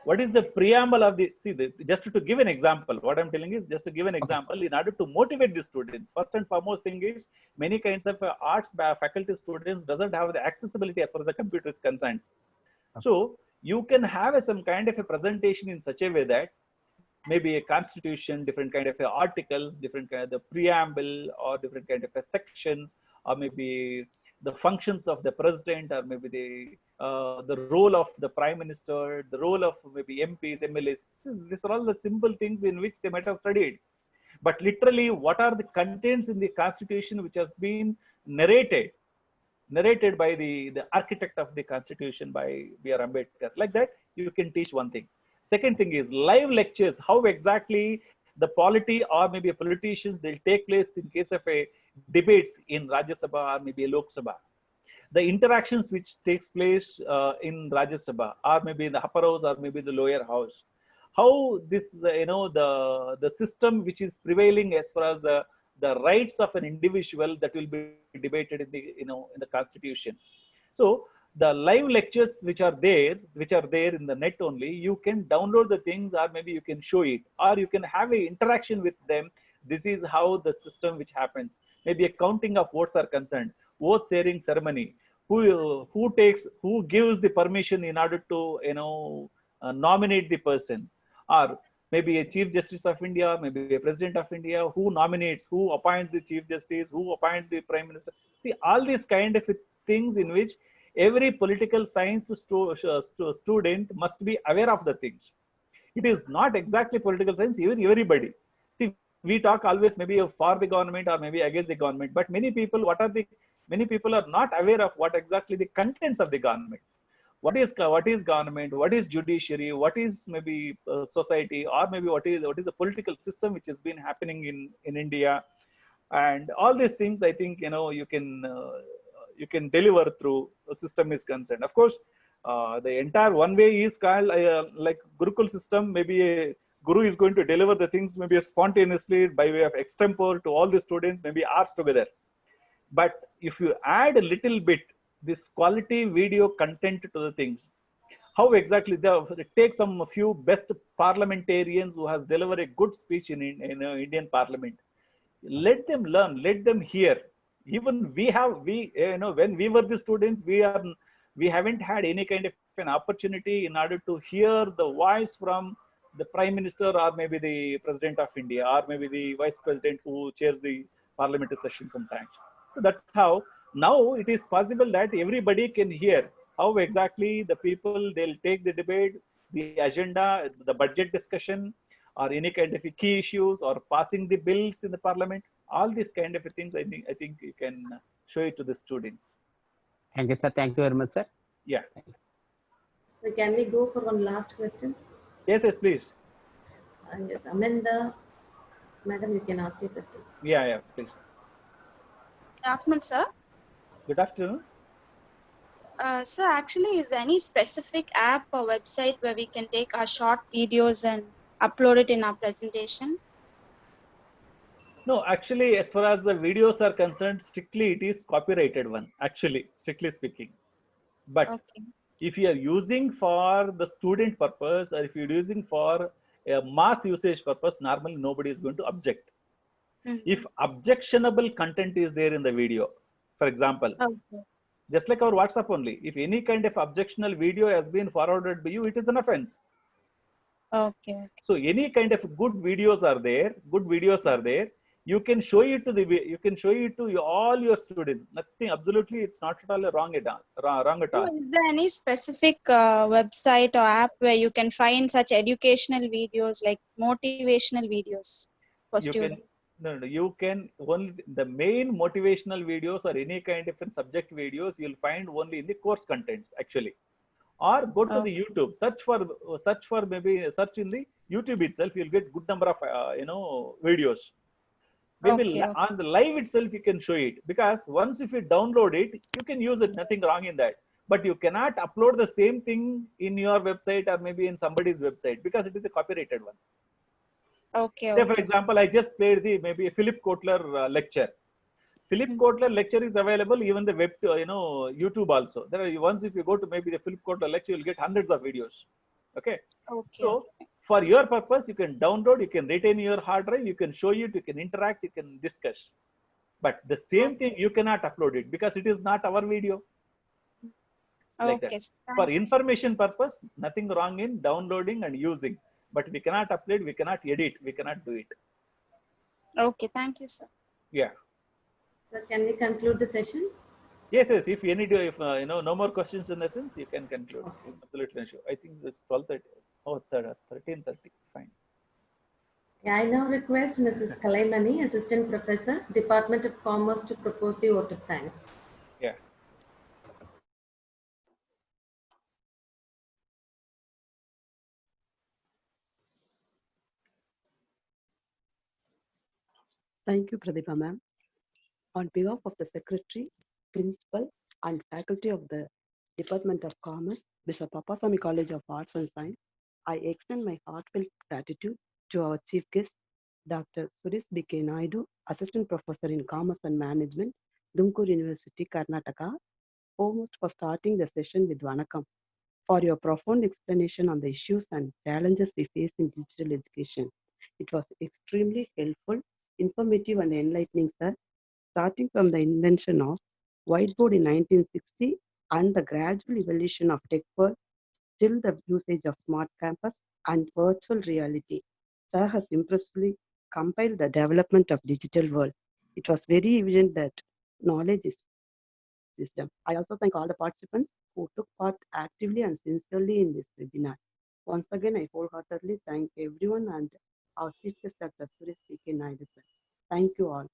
What is the preamble of just to give an example, what I'm telling is just to give an example in order to motivate the students. First and foremost thing is, many kinds of arts faculty students doesn't have the accessibility as far as the computer is concerned. So you can have some kind of a presentation in such a way that maybe a constitution, different kind of articles, different kind of the preamble, or different kind of sections, or maybe the functions of the president, or maybe the role of the prime minister, the role of maybe MPs, MLAs. These are all the simple things in which they might have studied. But literally, what are the contents in the constitution which has been narrated by the architect of the constitution, by B.R. Ambedkar? Like that, you can teach one thing. Second thing is live lectures, how exactly the polity or maybe politicians, they'll take place in case of a debates in Rajya Sabha or maybe a Lok Sabha. The interactions which takes place in Rajya Sabha, or maybe in the upper house or maybe the lower house. How this, the system which is prevailing as far as the rights of an individual, that will be debated in the, in the constitution. So the live lectures which are there in the net only, you can download the things, or maybe you can show it, or you can have a interaction with them. This is how the system which happens. Maybe a counting of votes are concerned, vote sharing ceremony, who gives the permission in order to nominate the person, or maybe a Chief Justice of India, maybe a President of India, who nominates, who appoints the Chief Justice, who appoints the Prime Minister. See, all these kind of things in which every political science student must be aware of the things. It is not exactly political science, even everybody. See, we talk always maybe for the government or maybe against the government, but many people, many people are not aware of what exactly the contents of the government. What is government? What is judiciary? What is maybe society, or maybe what is the political system which has been happening in India, and all these things. I think you can deliver through a system is concerned. Of course, the entire one way is called like Gurukul system. Maybe a guru is going to deliver the things maybe spontaneously by way of extempore to all the students, maybe hours together. But if you add a little bit this quality video content to the things, how exactly take a few best parliamentarians who has delivered a good speech in Indian Parliament. Let them learn, let them hear. Even when we were the students, we haven't had any kind of an opportunity in order to hear the voice from the Prime Minister, or maybe the President of India, or maybe the Vice President who chairs the parliamentary session sometimes. So that's how now it is possible that everybody can hear how exactly the people, they'll take the debate, the agenda, the budget discussion, or any kind of key issues, or passing the bills in the parliament. All these kind of things, I think you can show it to the students. Thank you, sir. Thank you very much, sir. Yeah. So can we go for one last question? Yes, please. Yes, Amanda, madam, you can ask your question. Yeah, please. Good afternoon, sir. Good afternoon. So actually, is there any specific app or website where we can take our short videos and upload it in our presentation? No, actually, as far as the videos are concerned, strictly it is copyrighted one, actually, strictly speaking. But if you are using for the student purpose, or if you're using for a mass usage purpose, normally nobody is going to object. If objectionable content is there in the video, for example, just like our WhatsApp only, if any kind of objectionable video has been forwarded by you, it is an offense. Okay. So any kind of good videos are there, you can show it to all your students. Nothing, absolutely, it's not at all wrong at all. So is there any specific website or app where you can find such educational videos, like motivational videos for students? You can only the main motivational videos or any kind of subject videos you'll find only in the course contents, actually. Or go to the YouTube, search in the YouTube itself, you'll get good number of videos. Maybe on the live itself you can show it, because once if you download it, you can use it, nothing wrong in that. But you cannot upload the same thing in your website or maybe in somebody's website, because it is a copyrighted one. Say, for example, I just played maybe a Philip Kotler lecture. Philip Kotler lecture is available even the web, YouTube also. Once if you go to maybe the Philip Kotler lecture, you'll get hundreds of videos. Okay. So for your purpose, you can download, you can retain your hard drive, you can show it, you can interact, you can discuss. But the same thing you cannot upload it, because it is not our video. Like that. For information purpose, nothing wrong in downloading and using. but we cannot upload, we cannot edit, we cannot do it. Okay, thank you, sir. Yeah. So can we conclude the session? Yes, yes. If you need to, if no more questions in the sense, you can conclude. Okay. Absolutely sure. I think this 12:30. Oh, 13:30. Fine. Yeah, I now request Mrs. Kalaimani, Assistant Professor, Department of Commerce, to propose the vote of thanks. Yeah. Thank you, Pradipha ma'am. On behalf of the Secretary, Principal, and Faculty of the Department of Commerce, Bishop Appasamy College of Arts and Science, I extend my heartfelt gratitude to our Chief Guest, Dr. Suresh B.K. Naidu, Assistant Professor in Commerce and Management, Dumkur University, Karnataka, foremost for starting the session with Vanakkam, for your profound explanation on the issues and challenges we face in digital education. It was extremely helpful, informative, and enlightening, sir. Starting from the invention of whiteboard in 1960 and the gradual evolution of tech world, till the usage of smart campus and virtual reality, sir has impressively compiled the development of digital world. It was very evident that knowledge is wisdom. I also thank all the participants who took part actively and sincerely in this webinar. Once again, I wholeheartedly thank everyone and our Chief Guest, Dr. Suresh B.K. Naidu, sir. Thank you all.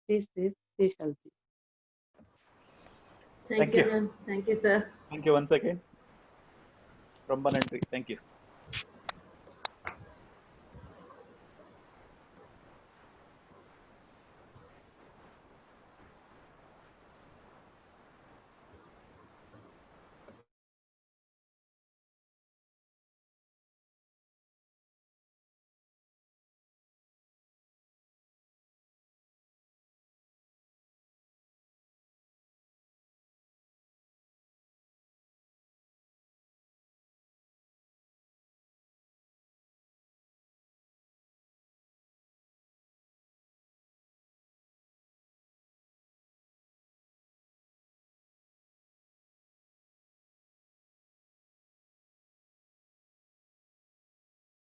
Stay safe, stay healthy. Thank you, ma'am. Thank you, sir. Thank you once again. Romba Nandri. Thank you.